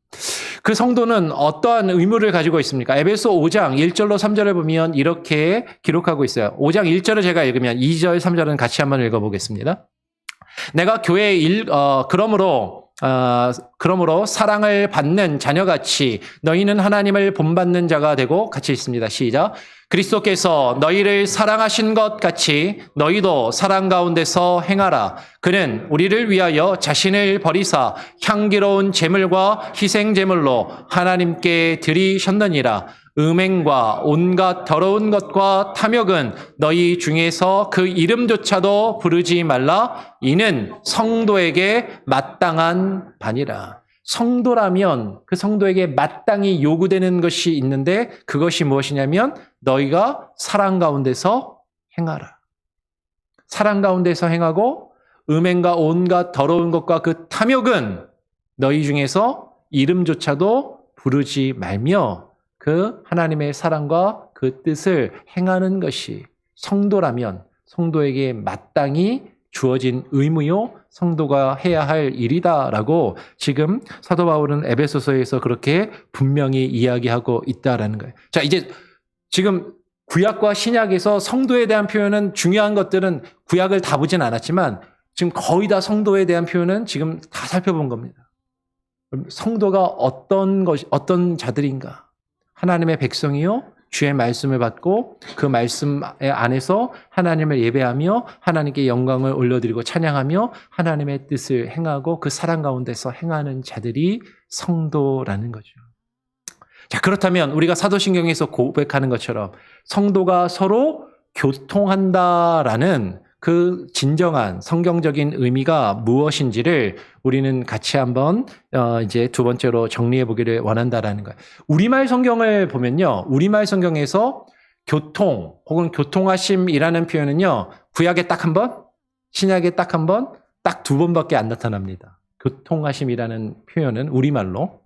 그 성도는 어떠한 의무를 가지고 있습니까? 에베소 5장 1절로 3절을 보면 이렇게 기록하고 있어요. 5장 1절을 제가 읽으면 2절, 3절은 같이 한번 읽어보겠습니다. 내가 교회에 그러므로 사랑을 받는 자녀같이 너희는 하나님을 본받는 자가 되고, 같이 있습니다. 시작. 그리스도께서 너희를 사랑하신 것 같이 너희도 사랑 가운데서 행하라. 그는 우리를 위하여 자신을 버리사 향기로운 제물과 희생 제물로 하나님께 드리셨느니라. 음행과 온갖 더러운 것과 탐욕은 너희 중에서 그 이름조차도 부르지 말라. 이는 성도에게 마땅한 바니라. 성도라면 그 성도에게 마땅히 요구되는 것이 있는데 그것이 무엇이냐면 너희가 사랑 가운데서 행하라. 사랑 가운데서 행하고 음행과 온갖 더러운 것과 그 탐욕은 너희 중에서 이름조차도 부르지 말며 그 하나님의 사랑과 그 뜻을 행하는 것이 성도라면 성도에게 마땅히 주어진 의무요, 성도가 해야 할 일이다라고 지금 사도 바울은 에베소서에서 그렇게 분명히 이야기하고 있다라는 거예요. 자, 이제 지금 구약과 신약에서 성도에 대한 표현은, 중요한 것들은 구약을 다 보진 않았지만 지금 거의 다 성도에 대한 표현은 지금 다 살펴본 겁니다. 성도가 어떤 자들인가? 하나님의 백성이요, 주의 말씀을 받고 그 말씀 안에서 하나님을 예배하며 하나님께 영광을 올려드리고 찬양하며 하나님의 뜻을 행하고 그 사랑 가운데서 행하는 자들이 성도라는 거죠. 자, 그렇다면 우리가 사도신경에서 고백하는 것처럼 성도가 서로 교통한다라는 그 진정한 성경적인 의미가 무엇인지를 우리는 같이 한번 이제 두 번째로 정리해 보기를 원한다라는 거예요. 우리말 성경을 보면요, 우리말 성경에서 교통 혹은 교통하심이라는 표현은요, 구약에 딱 한 번, 신약에 딱 한 번, 딱 두 번밖에 안 나타납니다. 교통하심이라는 표현은 우리말로.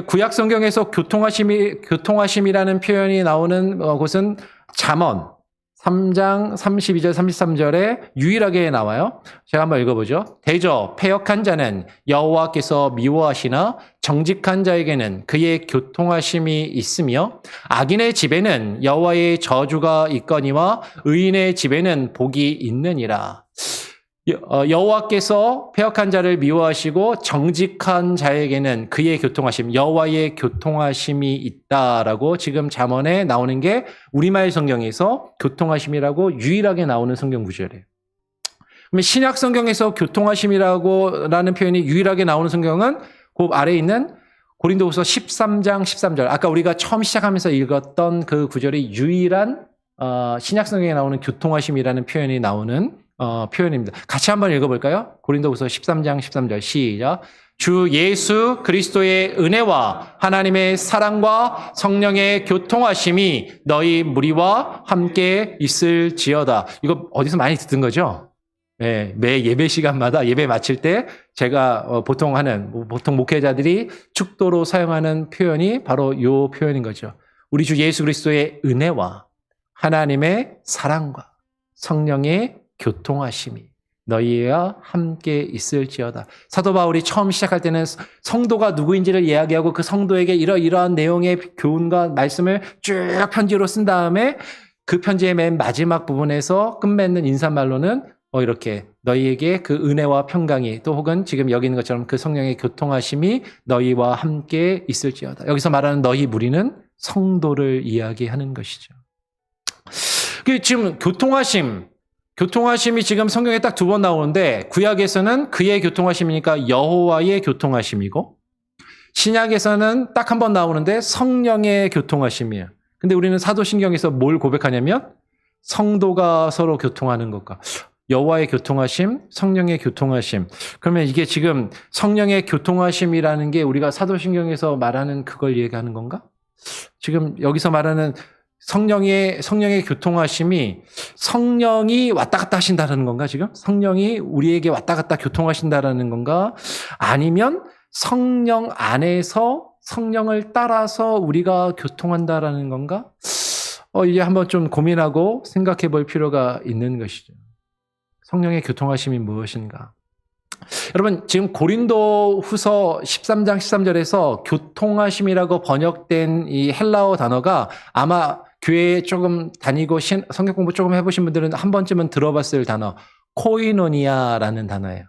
구약 성경에서 교통하심이라는 표현이 나오는 곳은 잠언 3장 32절 33절에 유일하게 나와요. 제가 한번 읽어보죠. 대저 패역한 자는 여호와께서 미워하시나 정직한 자에게는 그의 교통하심이 있으며 악인의 집에는 여호와의 저주가 있거니와 의인의 집에는 복이 있느니라. 여호와께서 패역한 자를 미워하시고 정직한 자에게는 그의 교통하심, 여호와의 교통하심이 있다라고 지금 잠언에 나오는 게 우리말 성경에서 교통하심이라고 유일하게 나오는 성경 구절이에요. 그러면 신약 성경에서 교통하심이라는 표현이 유일하게 나오는 성경은 그 아래에 있는 고린도후서 13장 13절, 아까 우리가 처음 시작하면서 읽었던 그 구절이 유일한 신약 성경에 나오는 교통하심이라는 표현이 나오는 표현입니다. 같이 한번 읽어볼까요? 고린도후서 13장 13절 시작. 주 예수 그리스도의 은혜와 하나님의 사랑과 성령의 교통하심이 너희 무리와 함께 있을지어다. 이거 어디서 많이 듣은 거죠? 매 예배 시간마다 예배 마칠 때 제가 보통 목회자들이 축도로 사용하는 표현이 바로 이 표현인 거죠. 우리 주 예수 그리스도의 은혜와 하나님의 사랑과 성령의 교통하심이 너희와 함께 있을지어다. 사도 바울이 처음 시작할 때는 성도가 누구인지를 이야기하고 그 성도에게 이러이러한 내용의 교훈과 말씀을 쭉 편지로 쓴 다음에 그 편지의 맨 마지막 부분에서 끝맺는 인사말로는 이렇게 너희에게 그 은혜와 평강이 또 혹은 지금 여기 있는 것처럼 그 성령의 교통하심이 너희와 함께 있을지어다. 여기서 말하는 너희 무리는 성도를 이야기하는 것이죠. 지금 교통하심이 지금 성경에 딱 2번 나오는데 구약에서는 그의 교통하심이니까 여호와의 교통하심이고 신약에서는 딱 한 번 나오는데 성령의 교통하심이에요. 근데 우리는 사도신경에서 뭘 고백하냐면 성도가 서로 교통하는 것과 여호와의 교통하심, 성령의 교통하심. 그러면 이게 지금 성령의 교통하심이라는 게 우리가 사도신경에서 말하는 그걸 얘기하는 건가? 지금 여기서 말하는 성령의 교통하심이 성령이 왔다 갔다 하신다는 건가 지금? 성령이 우리에게 왔다 갔다 교통하신다는 건가? 아니면 성령 안에서 성령을 따라서 우리가 교통한다라는 건가? 이제 한번 좀 고민하고 생각해 볼 필요가 있는 것이죠. 성령의 교통하심이 무엇인가? 여러분 지금 고린도 후서 13장 13절에서 교통하심이라고 번역된 이 헬라어 단어가 아마 교회에 조금 다니고 성경 공부 조금 해보신 분들은 한 번쯤은 들어봤을 단어 코이노니아라는 단어예요.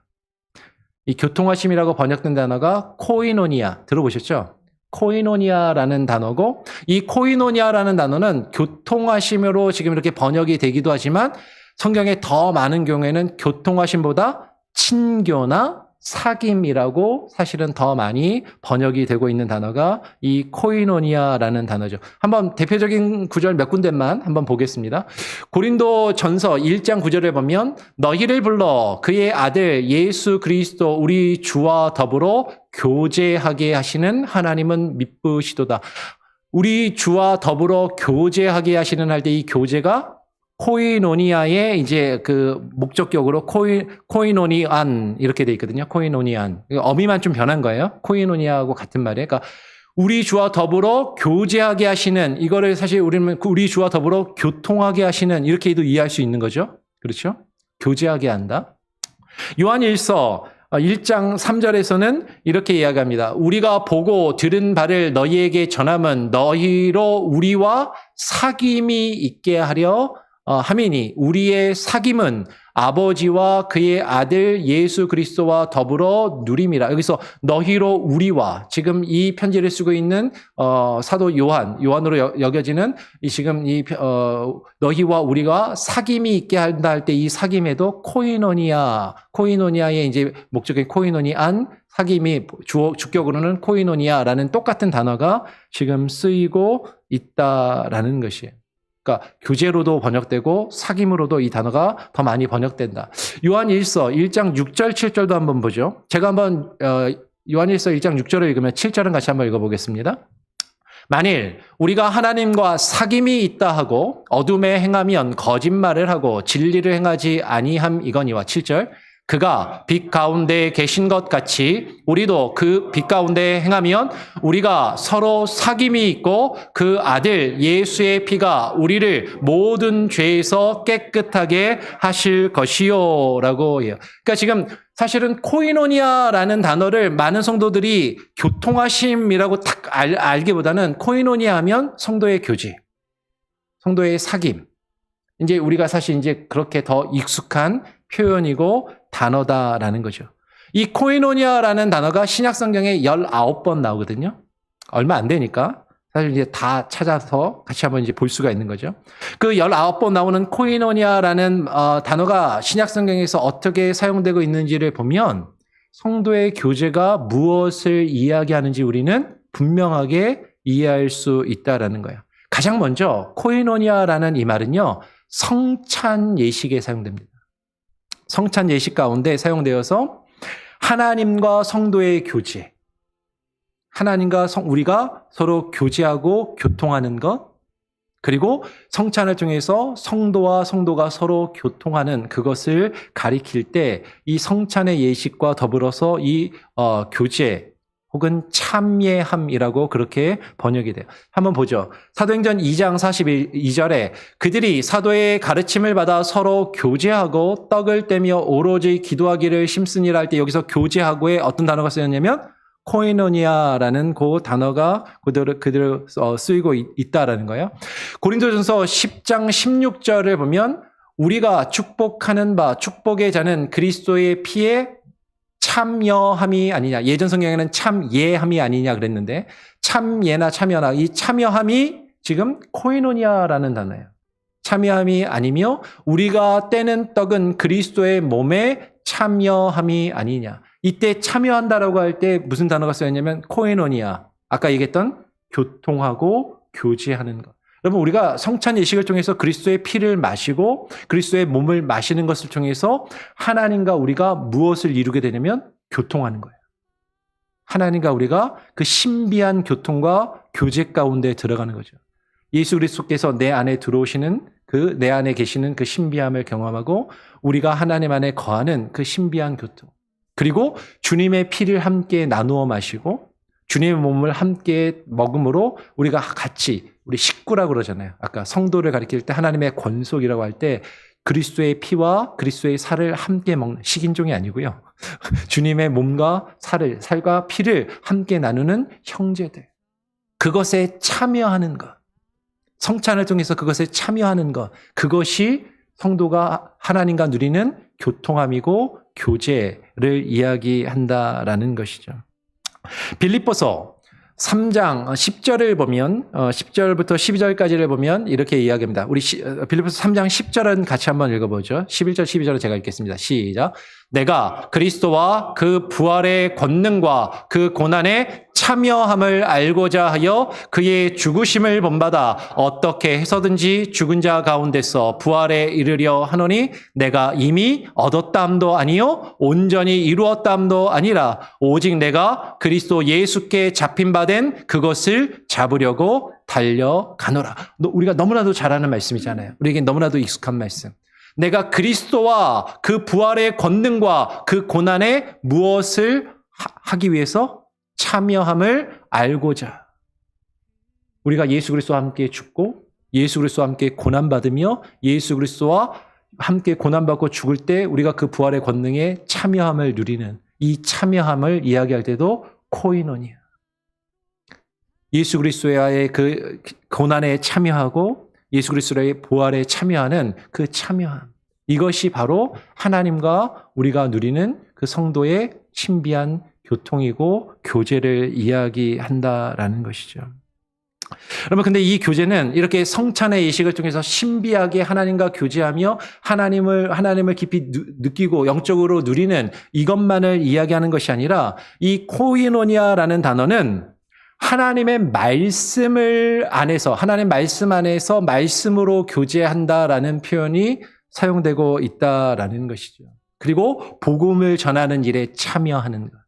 이 교통하심이라고 번역된 단어가 코이노니아 들어보셨죠? 코이노니아라는 단어고 이 코이노니아라는 단어는 교통하심으로 지금 이렇게 번역이 되기도 하지만 성경에 더 많은 경우에는 교통하심보다 친교나 사귐이라고 사실은 더 많이 번역이 되고 있는 단어가 이 코이노니아라는 단어죠. 한번 대표적인 구절 몇 군데만 한번 보겠습니다. 고린도 전서 1장 9절에 보면 너희를 불러 그의 아들 예수 그리스도 우리 주와 더불어 교제하게 하시는 하나님은 미쁘시도다. 우리 주와 더불어 교제하게 하시는 할 때 이 교제가 코이노니아의 이제 그 목적격으로 코이노니안 이렇게 돼 있거든요. 코이노니안. 어미만 좀 변한 거예요. 코이노니아하고 같은 말이에요. 그러니까 우리 주와 더불어 교제하게 하시는 이거를 사실 우리 주와 더불어 교통하게 하시는 이렇게도 이해할 수 있는 거죠. 그렇죠? 교제하게 한다. 요한일서 1장 3절에서는 이렇게 이야기합니다. 우리가 보고 들은 바를 너희에게 전함은 너희로 우리와 사귐이 있게 하려 함이니 우리의 사귐은 아버지와 그의 아들 예수 그리스도와 더불어 누림이라. 여기서 너희로 우리와 지금 이 편지를 쓰고 있는 사도 요한으로 여겨지는 지금 너희와 우리가 사귐이 있게 한다 할 때 이 사귐에도 코이노니아의 이제 목적인 코이노니안 사귐이 주격으로는 코이노니아라는 똑같은 단어가 지금 쓰이고 있다라는 것이에요. 그러니까 교제로도 번역되고 사귐으로도 이 단어가 더 많이 번역된다. 요한일서 1장 6절 7절도 한번 보죠. 제가 한번 요한일서 1장 6절을 읽으면 7절은 같이 한번 읽어보겠습니다. 만일 우리가 하나님과 사귐이 있다 하고 어둠에 행하면 거짓말을 하고 진리를 행하지 아니함이거니와 7절 그가 빛 가운데 계신 것 같이 우리도 그 빛 가운데 행하면 우리가 서로 사귐이 있고 그 아들 예수의 피가 우리를 모든 죄에서 깨끗하게 하실 것이요 라고 해요. 그러니까 지금 사실은 코이노니아라는 단어를 많은 성도들이 교통하심이라고 딱 알기보다는 코이노니아 하면 성도의 교제, 성도의 사귐. 이제 우리가 사실 이제 그렇게 더 익숙한 표현이고 단어다라는 거죠. 이 코이노니아라는 단어가 신약 성경에 19번 나오거든요. 얼마 안 되니까 사실 이제 다 찾아서 같이 한번 이제 볼 수가 있는 거죠. 그 19번 나오는 코이노니아라는 단어가 신약 성경에서 어떻게 사용되고 있는지를 보면 성도의 교제가 무엇을 이야기하는지 우리는 분명하게 이해할 수 있다라는 거예요. 가장 먼저 코이노니아라는 이 말은요. 성찬 예식에 사용됩니다. 성찬 예식 가운데 사용되어서 하나님과 성도의 교제, 하나님과 우리가 서로 교제하고 교통하는 것, 그리고 성찬을 통해서 성도와 성도가 서로 교통하는 그것을 가리킬 때 이 성찬의 예식과 더불어서 이 교제 혹은 참예함이라고 그렇게 번역이 돼요. 한번 보죠. 사도행전 2장 42절에 그들이 사도의 가르침을 받아 서로 교제하고 떡을 떼며 오로지 기도하기를 심쓰니라 할 때 여기서 교제하고에 어떤 단어가 쓰였냐면 코이노니아라는 그 단어가 그대로 쓰이고 있다라는 거예요. 고린도전서 10장 16절을 보면 우리가 축복하는 바 축복의 자는 그리스도의 피에 참여함이 아니냐. 예전 성경에는 참예함이 아니냐 그랬는데 참예나 참여나 이 참여함이 지금 코이노니아라는 단어예요. 참여함이 아니며 우리가 떼는 떡은 그리스도의 몸에 참여함이 아니냐. 이때 참여한다라고 할 때 무슨 단어가 쓰였냐면 코이노니아. 아까 얘기했던 교통하고 교제하는 것. 여러분 우리가 성찬 예식을 통해서 그리스도의 피를 마시고 그리스도의 몸을 마시는 것을 통해서 하나님과 우리가 무엇을 이루게 되냐면 교통하는 거예요. 하나님과 우리가 그 신비한 교통과 교제 가운데 들어가는 거죠. 예수 그리스도께서 내 안에 들어오시는 내 안에 계시는 그 신비함을 경험하고 우리가 하나님 안에 거하는 그 신비한 교통. 그리고 주님의 피를 함께 나누어 마시고 주님의 몸을 함께 먹음으로 우리가 같이 우리 식구라고 그러잖아요. 아까 성도를 가리킬 때 하나님의 권속이라고 할 때 그리스도의 피와 그리스도의 살을 함께 먹는 식인종이 아니고요. 주님의 몸과 살과 피를 함께 나누는 형제들. 그것에 참여하는 것. 성찬을 통해서 그것에 참여하는 것. 그것이 성도가 하나님과 누리는 교통함이고 교제를 이야기한다라는 것이죠. 빌립보서 3장 10절을 보면 10절부터 12절까지를 보면 이렇게 이야기합니다. 우리 빌립보서 3장 10절은 같이 한번 읽어보죠. 11절 12절은 제가 읽겠습니다. 시작. 내가 그리스도와 그 부활의 권능과 그 고난에 참여함을 알고자 하여 그의 죽으심을 본받아 어떻게 해서든지 죽은 자 가운데서 부활에 이르려 하노니 내가 이미 얻었다함도 아니요 온전히 이루었다함도 아니라 오직 내가 그리스도 예수께 잡힌 바 된 그것을 잡으려고 달려가노라. 우리가 너무나도 잘 아는 말씀이잖아요. 우리에게 너무나도 익숙한 말씀. 내가 그리스도와 그 부활의 권능과 그 고난에 무엇을 하기 위해서 참여함을 알고자. 우리가 예수 그리스도와 함께 죽고 예수 그리스도와 함께 고난받으며 예수 그리스도와 함께 고난받고 죽을 때 우리가 그 부활의 권능에 참여함을 누리는 이 참여함을 이야기할 때도 코이노니아. 예수 그리스도의 그 고난에 참여하고 예수 그리스도의 부활에 참여하는 그 참여함. 이것이 바로 하나님과 우리가 누리는 그 성도의 신비한 교통이고 교제를 이야기한다라는 것이죠. 여러분, 근데 이 교제는 이렇게 성찬의 예식을 통해서 신비하게 하나님과 교제하며 하나님을 깊이 느끼고 영적으로 누리는 이것만을 이야기하는 것이 아니라 이 코이노니아라는 단어는 하나님의 말씀을 안에서, 하나님의 말씀 안에서 말씀으로 교제한다라는 표현이 사용되고 있다라는 것이죠. 그리고 복음을 전하는 일에 참여하는 것.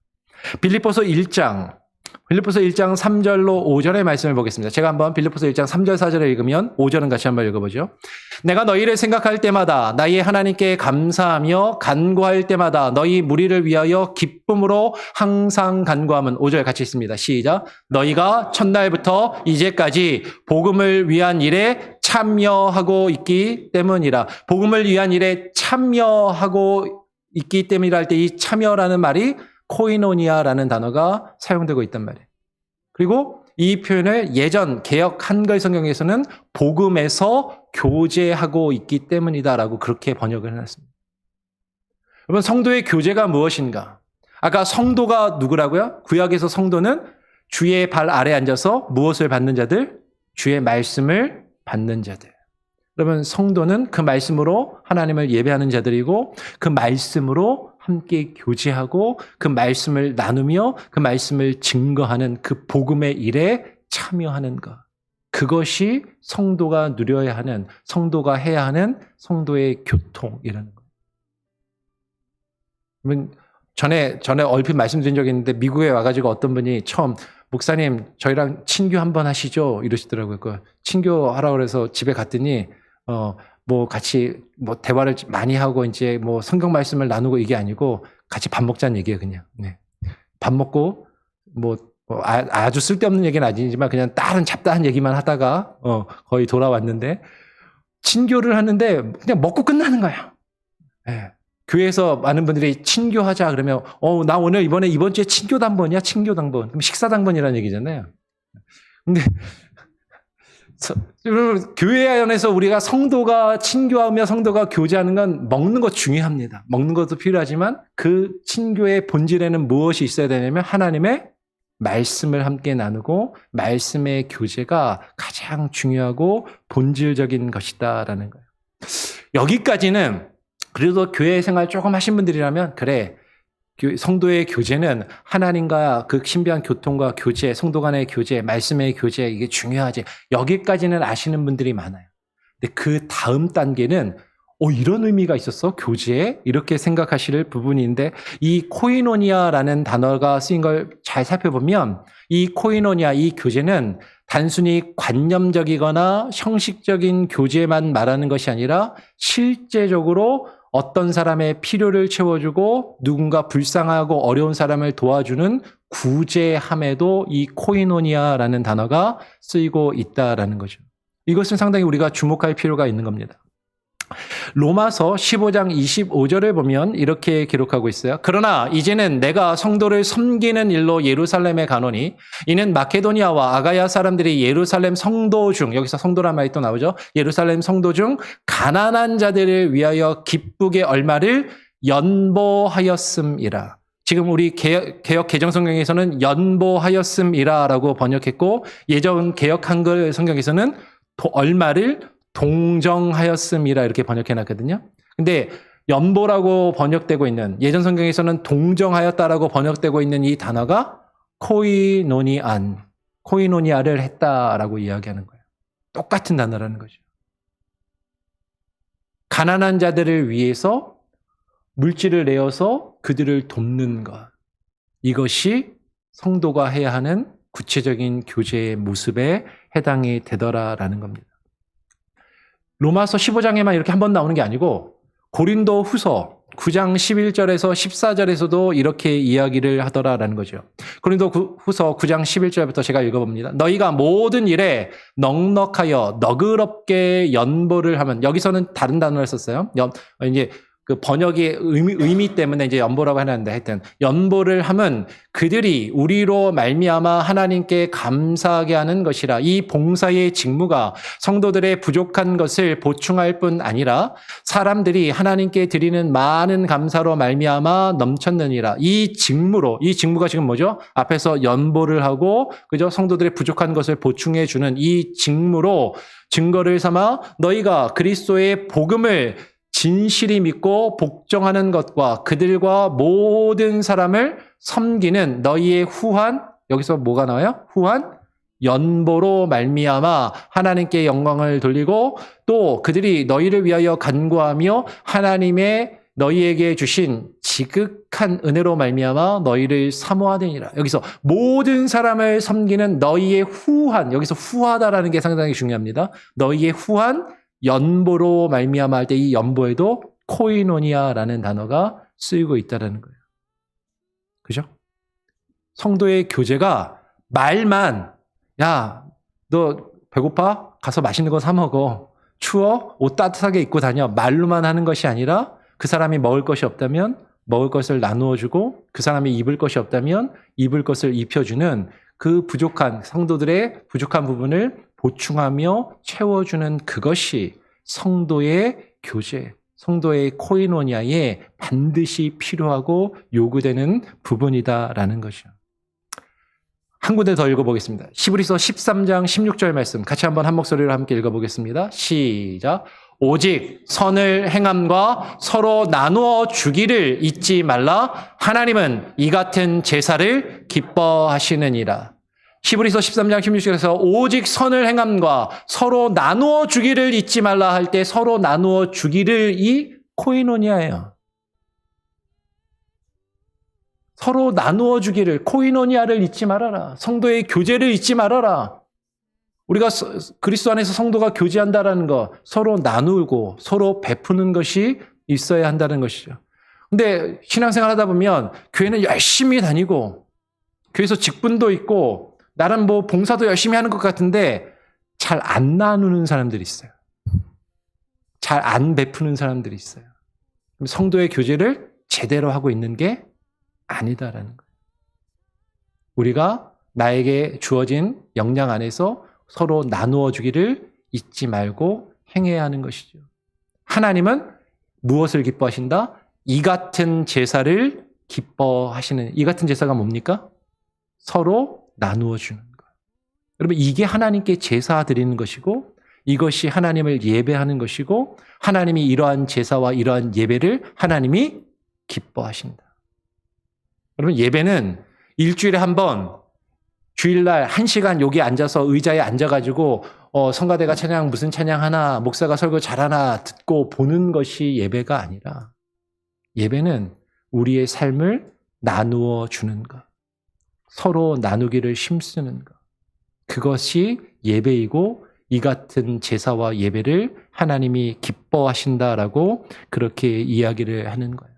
빌립보서 1장 3절로 5절의 말씀을 보겠습니다. 제가 한번 빌립보서 1장 3절 4절을 읽으면 5절은 같이 한번 읽어보죠. 내가 너희를 생각할 때마다 나의 하나님께 감사하며 간구할 때마다 너희 무리를 위하여 기쁨으로 항상 간구함은 5절 같이 있습니다. 시작. 너희가 첫날부터 이제까지 복음을 위한 일에 참여하고 있기 때문이라. 복음을 위한 일에 참여하고 있기 때문이라 할 때 이 참여라는 말이 코이노니아라는 단어가 사용되고 있단 말이에요. 그리고 이 표현을 예전 개역 한글 성경에서는 복음에서 교제하고 있기 때문이다라고 그렇게 번역을 해놨습니다. 여러분, 성도의 교제가 무엇인가? 아까 성도가 누구라고요? 구약에서 성도는 주의 발 아래 앉아서 무엇을 받는 자들? 주의 말씀을 받는 자들. 여러분, 성도는 그 말씀으로 하나님을 예배하는 자들이고 그 말씀으로 함께 교제하고 그 말씀을 나누며 그 말씀을 증거하는 그 복음의 일에 참여하는 것. 그것이 성도가 누려야 하는, 성도가 해야 하는 성도의 교통이라는 거예요. 전에 얼핏 말씀드린 적이 있는데 미국에 와가지고 어떤 분이 처음 목사님 저희랑 친교 한번 하시죠 이러시더라고요. 그 친교 하라고 그래서 집에 갔더니 뭐 같이 뭐 대화를 많이 하고 이제 뭐 성경 말씀을 나누고 이게 아니고 같이 밥 먹자는 얘기예요 그냥. 네. 밥 먹고 뭐 아주 쓸데없는 얘기는 아니지만 그냥 다른 잡다한 얘기만 하다가 거의 돌아왔는데 친교를 하는데 그냥 먹고 끝나는 거야. 네. 교회에서 많은 분들이 친교하자 그러면 나 오늘 이번 주에 친교 당번이야 친교 당번. 그럼 식사 당번이라는 얘기잖아요. 근데 교회 안에서 우리가 성도가 친교하며 성도가 교제하는 건 먹는 것 중요합니다. 먹는 것도 필요하지만 그 친교의 본질에는 무엇이 있어야 되냐면 하나님의 말씀을 함께 나누고 말씀의 교제가 가장 중요하고 본질적인 것이다라는 거예요. 여기까지는 그래도 교회 생활 조금 하신 분들이라면 그래 성도의 교제는 하나님과 그 신비한 교통과 교제, 성도 간의 교제, 말씀의 교제 이게 중요하지. 여기까지는 아시는 분들이 많아요. 근데 그 다음 단계는 이런 의미가 있었어? 교제에? 이렇게 생각하실 부분인데 이 코이노니아라는 단어가 쓰인 걸 잘 살펴보면 이 코이노니아, 이 교제는 단순히 관념적이거나 형식적인 교제만 말하는 것이 아니라 실제적으로 어떤 사람의 필요를 채워주고 누군가 불쌍하고 어려운 사람을 도와주는 구제함에도 이 코이노니아라는 단어가 쓰이고 있다라는 거죠. 이것은 상당히 우리가 주목할 필요가 있는 겁니다. 로마서 15장 25절을 보면 이렇게 기록하고 있어요. 그러나 이제는 내가 성도를 섬기는 일로 예루살렘에 가노니 이는 마케도니아와 아가야 사람들이 예루살렘 성도 중 여기서 성도란 말이 또 나오죠. 예루살렘 성도 중 가난한 자들을 위하여 기쁘게 얼마를 연보하였음이라. 지금 우리 개역 개정성경에서는 연보하였음이라라고 번역했고 예전 개역 한글 성경에서는 얼마를 동정하였음이라 이렇게 번역해놨거든요. 근데 연보라고 번역되고 있는 예전 성경에서는 동정하였다라고 번역되고 있는 이 단어가 코이노니아를 했다라고 이야기하는 거예요. 똑같은 단어라는 거죠. 가난한 자들을 위해서 물질을 내어서 그들을 돕는 것. 이것이 성도가 해야 하는 구체적인 교제의 모습에 해당이 되더라라는 겁니다. 로마서 15장에만 이렇게 한 번 나오는 게 아니고 고린도 후서 9장 11절에서 14절에서도 이렇게 이야기를 하더라라는 거죠. 고린도 후서 9장 11절부터 제가 읽어봅니다. 너희가 모든 일에 넉넉하여 너그럽게 연보를 하면 여기서는 다른 단어를 썼어요. 이제 그 번역의 의미 때문에 이제 연보라고 해놨는데 하여튼 연보를 하면 그들이 우리로 말미암아 하나님께 감사하게 하는 것이라. 이 봉사의 직무가 성도들의 부족한 것을 보충할 뿐 아니라 사람들이 하나님께 드리는 많은 감사로 말미암아 넘쳤느니라. 이 직무가 지금 뭐죠? 앞에서 연보를 하고 그죠? 성도들의 부족한 것을 보충해 주는 이 직무로 증거를 삼아 너희가 그리스도의 복음을 진실히 믿고 복종하는 것과 그들과 모든 사람을 섬기는 너희의 후한, 여기서 뭐가 나와요? 후한 연보로 말미암아 하나님께 영광을 돌리고 또 그들이 너희를 위하여 간구하며 하나님의 너희에게 주신 지극한 은혜로 말미암아 너희를 사모하느니라. 여기서 모든 사람을 섬기는 너희의 후한, 여기서 후하다라는 게 상당히 중요합니다. 너희의 후한 연보로 말미암아 할 때 이 연보에도 코이노니아라는 단어가 쓰이고 있다는 거예요. 그죠? 성도의 교제가 말만 야, 너 배고파? 가서 맛있는 거 사 먹어. 추워? 옷 따뜻하게 입고 다녀. 말로만 하는 것이 아니라 그 사람이 먹을 것이 없다면 먹을 것을 나누어 주고 그 사람이 입을 것이 없다면 입을 것을 입혀주는 그 부족한 성도들의 부족한 부분을 보충하며 채워주는 그것이 성도의 교제, 성도의 코이노니아에 반드시 필요하고 요구되는 부분이다라는 것이죠. 한 군데 더 읽어보겠습니다. 히브리서 13장 16절 말씀 같이 한번 한 목소리로 함께 읽어보겠습니다. 시작. 오직 선을 행함과 서로 나누어 주기를 잊지 말라. 하나님은 이 같은 제사를 기뻐하시느니라. 히브리서 13장 16절에서 오직 선을 행함과 서로 나누어 주기를 잊지 말라 할 때 서로 나누어 주기를 이 코이노니아예요. 서로 나누어 주기를, 코이노니아를 잊지 말아라. 성도의 교제를 잊지 말아라. 우리가 그리스도 안에서 성도가 교제한다라는 거, 서로 나누고 서로 베푸는 것이 있어야 한다는 것이죠. 근데 신앙생활 하다 보면 교회는 열심히 다니고 교회에서 직분도 있고 나름 뭐 봉사도 열심히 하는 것 같은데 잘 안 나누는 사람들이 있어요. 잘 안 베푸는 사람들이 있어요. 성도의 교제를 제대로 하고 있는 게 아니다라는 거예요. 우리가 나에게 주어진 역량 안에서 서로 나누어 주기를 잊지 말고 행해야 하는 것이죠. 하나님은 무엇을 기뻐하신다? 이 같은 제사를 기뻐하시는, 이 같은 제사가 뭡니까? 서로 나누어 주는 것. 여러분, 이게 하나님께 제사 드리는 것이고 이것이 하나님을 예배하는 것이고 하나님이 이러한 제사와 이러한 예배를 하나님이 기뻐하신다. 여러분, 예배는 일주일에 한 번 주일날 1시간 여기 앉아서 의자에 앉아가지고 성가대가 찬양 무슨 찬양하나 목사가 설교 잘하나 듣고 보는 것이 예배가 아니라 예배는 우리의 삶을 나누어 주는 것, 서로 나누기를 힘쓰는 것, 그것이 예배이고 이 같은 제사와 예배를 하나님이 기뻐하신다라고 그렇게 이야기를 하는 거예요.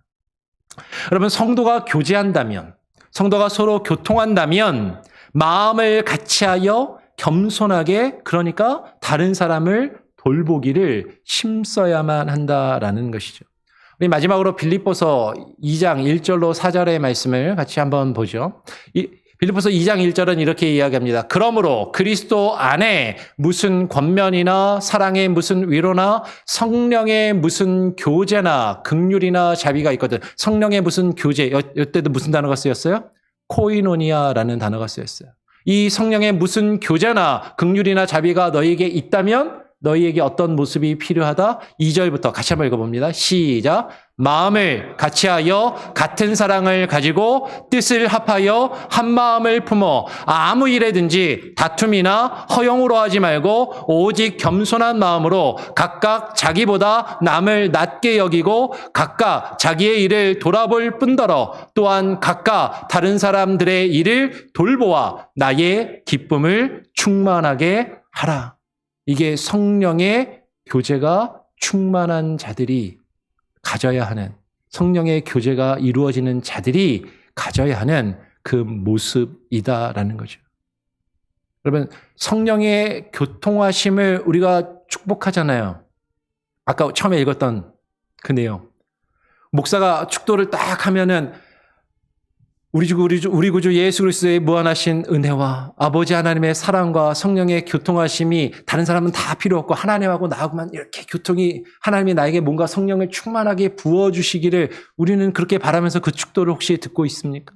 여러분, 성도가 교제한다면, 성도가 서로 교통한다면 마음을 같이하여 겸손하게, 그러니까 다른 사람을 돌보기를 힘써야만 한다라는 것이죠. 우리 마지막으로 빌립보서 2장 1절로 4절의 말씀을 같이 한번 보죠. 빌립보서 2장 1절은 이렇게 이야기합니다. 그러므로 그리스도 안에 무슨 권면이나 사랑의 무슨 위로나 성령의 무슨 교제나 긍휼이나 자비가 있거든. 성령의 무슨 교제, 이때도 무슨 단어가 쓰였어요? 코이노니아라는 단어가 쓰였어요. 이 성령의 무슨 교제나 긍휼이나 자비가 너희에게 있다면 너희에게 어떤 모습이 필요하다? 2절부터 같이 한번 읽어봅니다. 시작. 마음을 같이하여 같은 사랑을 가지고 뜻을 합하여 한 마음을 품어 아무 일에든지 다툼이나 허영으로 하지 말고 오직 겸손한 마음으로 각각 자기보다 남을 낮게 여기고 각각 자기의 일을 돌아볼 뿐더러 또한 각각 다른 사람들의 일을 돌보아 나의 기쁨을 충만하게 하라. 이게 성령의 교제가 충만한 자들이 가져야 하는, 성령의 교제가 이루어지는 자들이 가져야 하는 그 모습이다라는 거죠. 여러분, 성령의 교통하심을 우리가 축복하잖아요. 아까 처음에 읽었던 그 내용. 목사가 축도를 딱 하면은 우리 구주 예수 그리스도의 무한하신 은혜와 아버지 하나님의 사랑과 성령의 교통하심이 다른 사람은 다 필요 없고 하나님하고 나하고만 이렇게 교통이, 하나님이 나에게 뭔가 성령을 충만하게 부어주시기를 우리는 그렇게 바라면서 그 축도를 혹시 듣고 있습니까?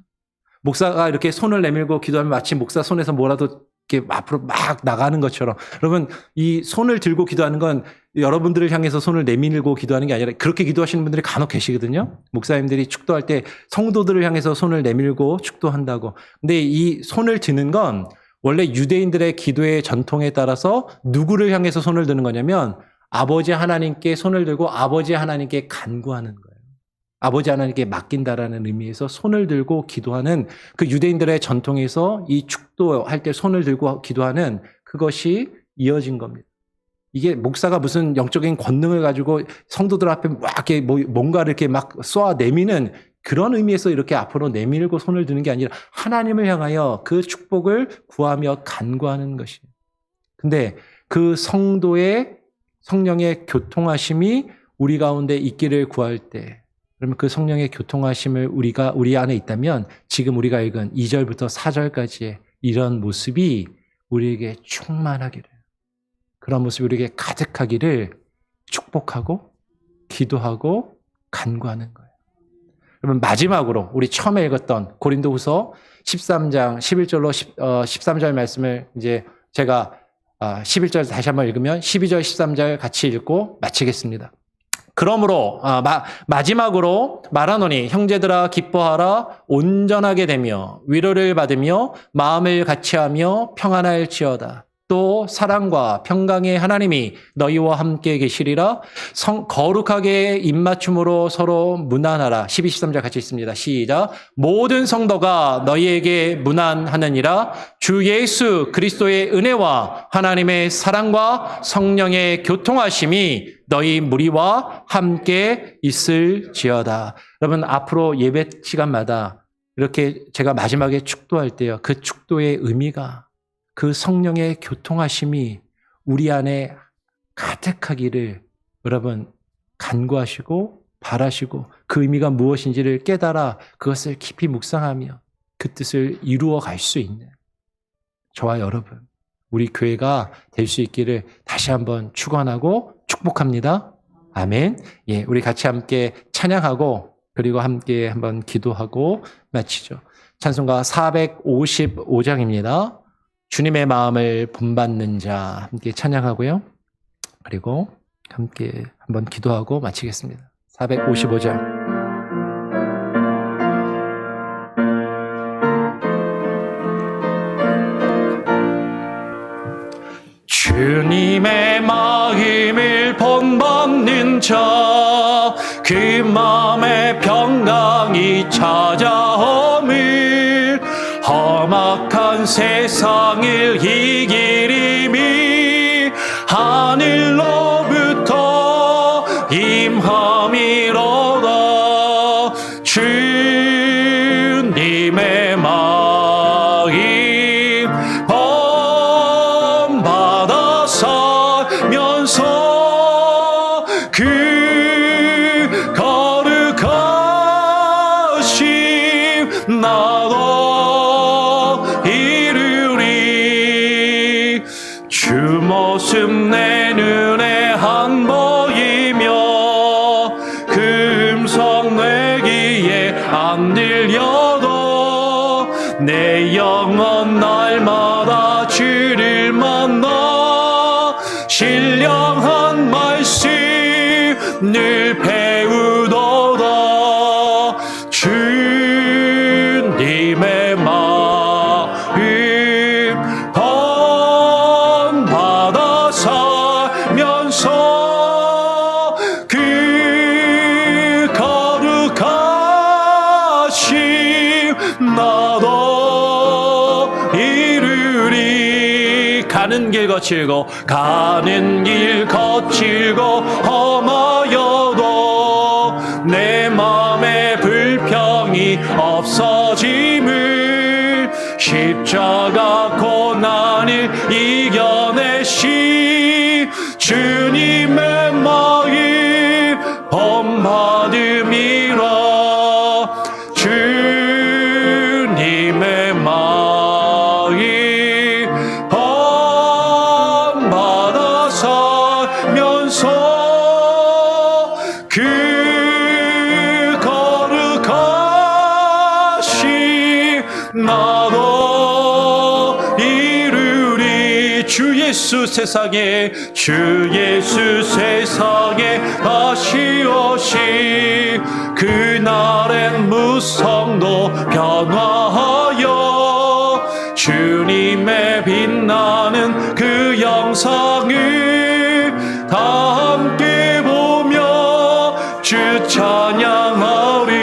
목사가 이렇게 손을 내밀고 기도하면 마치 목사 손에서 뭐라도 이렇게 앞으로 막 나가는 것처럼, 여러분, 이 손을 들고 기도하는 건 여러분들을 향해서 손을 내밀고 기도하는 게 아니라 그렇게 기도하시는 분들이 간혹 계시거든요. 목사님들이 축도할 때 성도들을 향해서 손을 내밀고 축도한다고. 근데 이 손을 드는 건 원래 유대인들의 기도의 전통에 따라서 누구를 향해서 손을 드는 거냐면 아버지 하나님께 손을 들고 아버지 하나님께 간구하는 거예요. 아버지 하나님께 맡긴다라는 의미에서 손을 들고 기도하는 그 유대인들의 전통에서 이 축도할 때 손을 들고 기도하는 그것이 이어진 겁니다. 이게 목사가 무슨 영적인 권능을 가지고 성도들 앞에 막 이렇게 뭔가를 이렇게 막 쏘아 내미는 그런 의미에서 이렇게 앞으로 내밀고 손을 드는 게 아니라 하나님을 향하여 그 축복을 구하며 간구하는 것이에요. 근데 그 성도의 성령의 교통하심이 우리 가운데 있기를 구할 때, 그러면 그 성령의 교통하심을 우리 안에 있다면 지금 우리가 읽은 2절부터 4절까지의 이런 모습이 우리에게 충만하기를, 그런 모습이 우리에게 가득하기를 축복하고 기도하고 간구하는 거예요. 여러분, 마지막으로 우리 처음에 읽었던 고린도후서 13장 11절로 13절 말씀을 이제 제가 11절 다시 한번 읽으면 12절 13절 같이 읽고 마치겠습니다. 그러므로 마지막으로 말하노니 형제들아 기뻐하라, 온전하게 되며 위로를 받으며 마음을 같이하며 평안할지어다. 또 사랑과 평강의 하나님이 너희와 함께 계시리라. 거룩하게 입맞춤으로 서로 문안하라. 12, 13절 같이 있습니다. 시작. 모든 성도가 너희에게 문안하느니라. 주 예수 그리스도의 은혜와 하나님의 사랑과 성령의 교통하심이 너희 무리와 함께 있을지어다. 여러분, 앞으로 예배 시간마다 이렇게 제가 마지막에 축도할 때요, 그 축도의 의미가 그 성령의 교통하심이 우리 안에 가득하기를 여러분 간구하시고 바라시고, 그 의미가 무엇인지를 깨달아 그것을 깊이 묵상하며 그 뜻을 이루어 갈 수 있는 저와 여러분, 우리 교회가 될 수 있기를 다시 한번 축원하고 축복합니다. 아멘. 예, 우리 같이 함께 찬양하고 그리고 함께 한번 기도하고 마치죠. 찬송가 455장입니다. 주님의 마음을 본받는 자, 함께 찬양하고요. 그리고 함께 한번 기도하고 마치겠습니다. 455장. 주님의 마음을 본받는 자, 그 마음에 평강이 찾아옴을, 험악한 세상을 이기림이 하늘로부터 임함이로다. 주님의 마음 본받아 살면서 그 거룩하심 나도 이루리. 주 모습 내 눈에 안 보이며 그 음성 내 귀에 안 들려도 내 영혼 날마다 주를 만나 신령한 말씀 늘 배우도다. 주님의 마음 본받아 살면서 그 거룩하심 나도 이루리. 가는 길 거칠고 험하여도 내 맘에 불평이 없어짐을, 십자가 고난을 이겨내시 주님의 마음 본받음이라. 주님의 마음 본받아 살면서 그 거룩하심 나도 이루리. 주 예수 세상에 다시 오시 그날엔 무성도 변화하여 주님의 빛나는 그 영상을 다 함께 보며 주 찬양하리.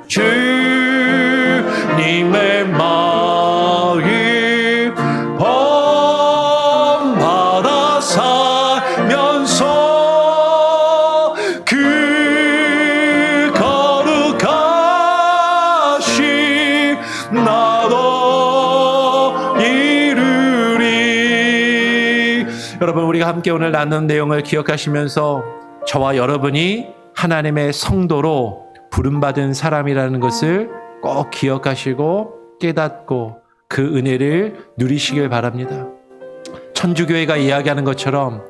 주님의 마음 본받아 살면서 그 거룩하심 나도 이루리. 여러분, 우리가 함께 오늘 나눈 내용을 기억하시면서 저와 여러분이 하나님의 성도로 부름받은 사람이라는 것을 꼭 기억하시고 깨닫고 그 은혜를 누리시길 바랍니다. 천주교회가 이야기하는 것처럼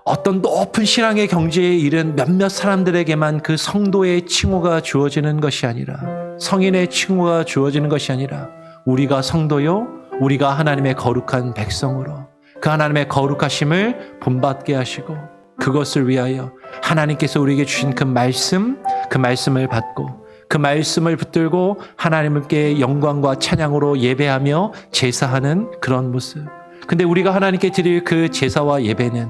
어떤 높은 신앙의 경지에 이른 몇몇 사람들에게만 그 성도의 칭호가 주어지는 것이 아니라, 성인의 칭호가 주어지는 것이 아니라, 우리가 성도요, 우리가 하나님의 거룩한 백성으로 그 하나님의 거룩하심을 본받게 하시고, 그것을 위하여 하나님께서 우리에게 주신 그 말씀을 받고 그 말씀을 붙들고 하나님께 영광과 찬양으로 예배하며 제사하는 그런 모습, 근데 우리가 하나님께 드릴 그 제사와 예배는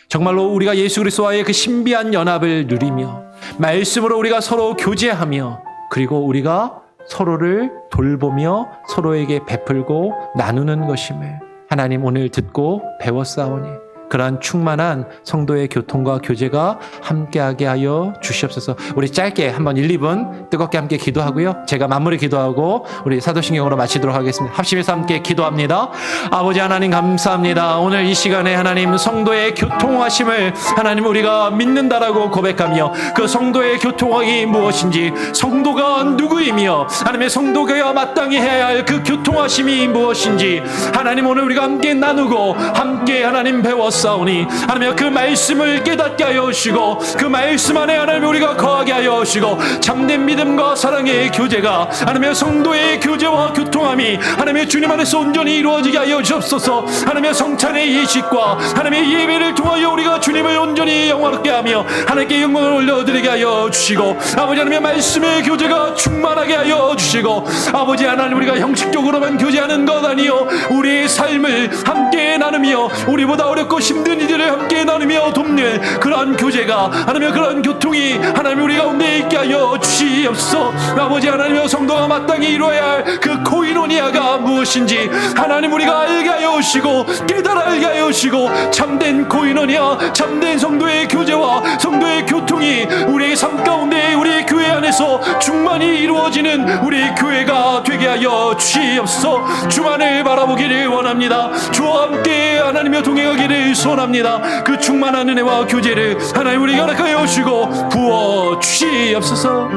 정말로 우리가 예수 그리스도와의 그 신비한 연합을 누리며 말씀으로 우리가 서로 교제하며 그리고 우리가 서로를 돌보며 서로에게 베풀고 나누는 것임을 하나님 오늘 듣고 배웠사오니 그러한 충만한 성도의 교통과 교제가 함께하게 하여 주시옵소서. 우리 짧게 한번 1, 2분 뜨겁게 함께 기도하고요. 제가 마무리 기도하고 우리 사도신경으로 마치도록 하겠습니다. 합심해서 함께 기도합니다. 아버지 하나님 감사합니다. 오늘 이 시간에 하나님 성도의 교통하심을 하나님 우리가 믿는다라고 고백하며 그 성도의 교통이 무엇인지 성도가 누구이며 하나님의 성도가 마땅히 해야 할 그 교통하심이 무엇인지 하나님 오늘 우리가 함께 나누고 함께 하나님 배웠습니다. 사오니 하나님 그 말씀을 깨닫게 하여 주시고 그 말씀 안에 하나님 우리가 거하게 하여 주시고 참된 믿음과 사랑의 교제가 하나님의 성도의 교제와 교통함이 하나님의 주님 안에서 온전히 이루어지게 하여 주옵소서. 하나님의 성찬의 예식과 하나님의 예배를 통하여 우리가 주님을 온전히 영화롭게 하며 하나님께 영광을 올려드리게 하여 주시고 아버지 하나님의 말씀의 교제가 충만하게 하여 주시고 아버지 하나님 우리가 형식적으로만 교제하는 것 아니요 우리의 삶을 함께 나누며 우리보다 어렵고 힘든 이들을 함께 나누며 돕는 그러한 교제가 하나님 그러한 교통이 하나님 우리 가운데 있게 하여 주시옵소서. 아버지 하나님의 성도가 마땅히 이루어야 할 그 코이노니아가 무엇인지 하나님 우리가 알게 하여 주시고 깨달아 알게 하여 주시고 참된 코이노니아 참된 성도의 교제와 성도의 교통이 우리의 삶 가운데 우리의 교회 안에서 충만히 이루어지는 우리의 교회가 되게 하여 주시옵소서. 주만을 바라보기를 원합니다. 주와 함께 하나님의 동행하기를 소원합니다. 그 충만한 은혜와 교제를 하나님 우리가 허락하여 주시고 부어 주시옵소서.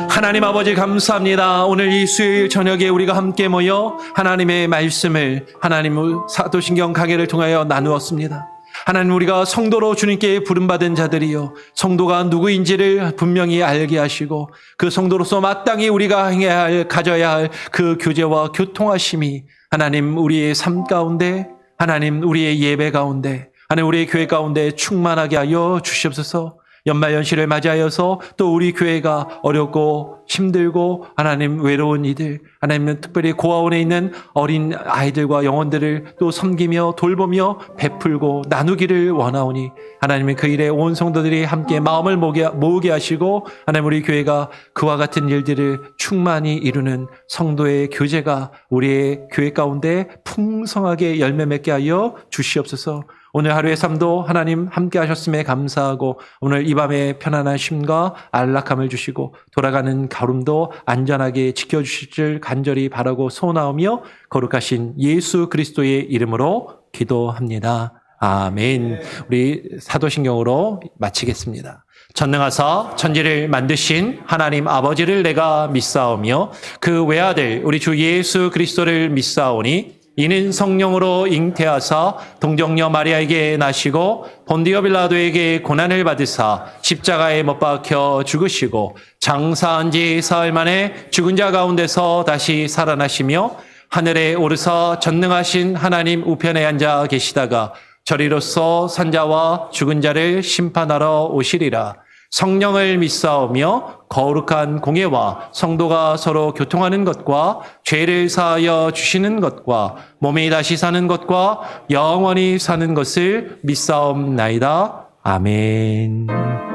하나님 아버지 감사합니다. 오늘 이 수요일 저녁에 우리가 함께 모여 하나님의 말씀을 하나님 사도신경 강해를 통하여 나누었습니다. 하나님 우리가 성도로 주님께 부름받은 자들이요 성도가 누구인지를 분명히 알게 하시고 그 성도로서 마땅히 우리가 행해야 할 가져야 할 그 교제와 교통하심이 하나님 우리의 삶 가운데 하나님 우리의 예배 가운데 하나님 우리의 교회 가운데 충만하게 하여 주시옵소서. 연말연시를 맞이하여서 또 우리 교회가 어렵고 힘들고 하나님 외로운 이들 하나님은 특별히 고아원에 있는 어린 아이들과 영혼들을 또 섬기며 돌보며 베풀고 나누기를 원하오니 하나님의 그 일에 온 성도들이 함께 마음을 모으게 하시고 하나님 우리 교회가 그와 같은 일들을 충만히 이루는 성도의 교제가 우리의 교회 가운데 풍성하게 열매 맺게 하여 주시옵소서. 오늘 하루의 삶도 하나님 함께 하셨음에 감사하고 오늘 이 밤에 편안한 쉼과 안락함을 주시고 돌아가는 걸음도 안전하게 지켜주실 줄 간절히 바라고 소원하오며 거룩하신 예수 그리스도의 이름으로 기도합니다. 아멘. 우리 사도신경으로 마치겠습니다. 전능하사 천지를 만드신 하나님 아버지를 내가 믿사오며 그 외아들 우리 주 예수 그리스도를 믿사오니 이는 성령으로 잉태하사 동정녀 마리아에게 나시고 본디오 빌라도에게 고난을 받으사 십자가에 못 박혀 죽으시고 장사한 지 사흘 만에 죽은 자 가운데서 다시 살아나시며 하늘에 오르사 전능하신 하나님 우편에 앉아 계시다가 저리로서 산자와 죽은 자를 심판하러 오시리라. 성령을 믿사오며 거룩한 공예와 성도가 서로 교통하는 것과 죄를 사하여 주시는 것과 몸이 다시 사는 것과 영원히 사는 것을 믿사옵나이다. 아멘.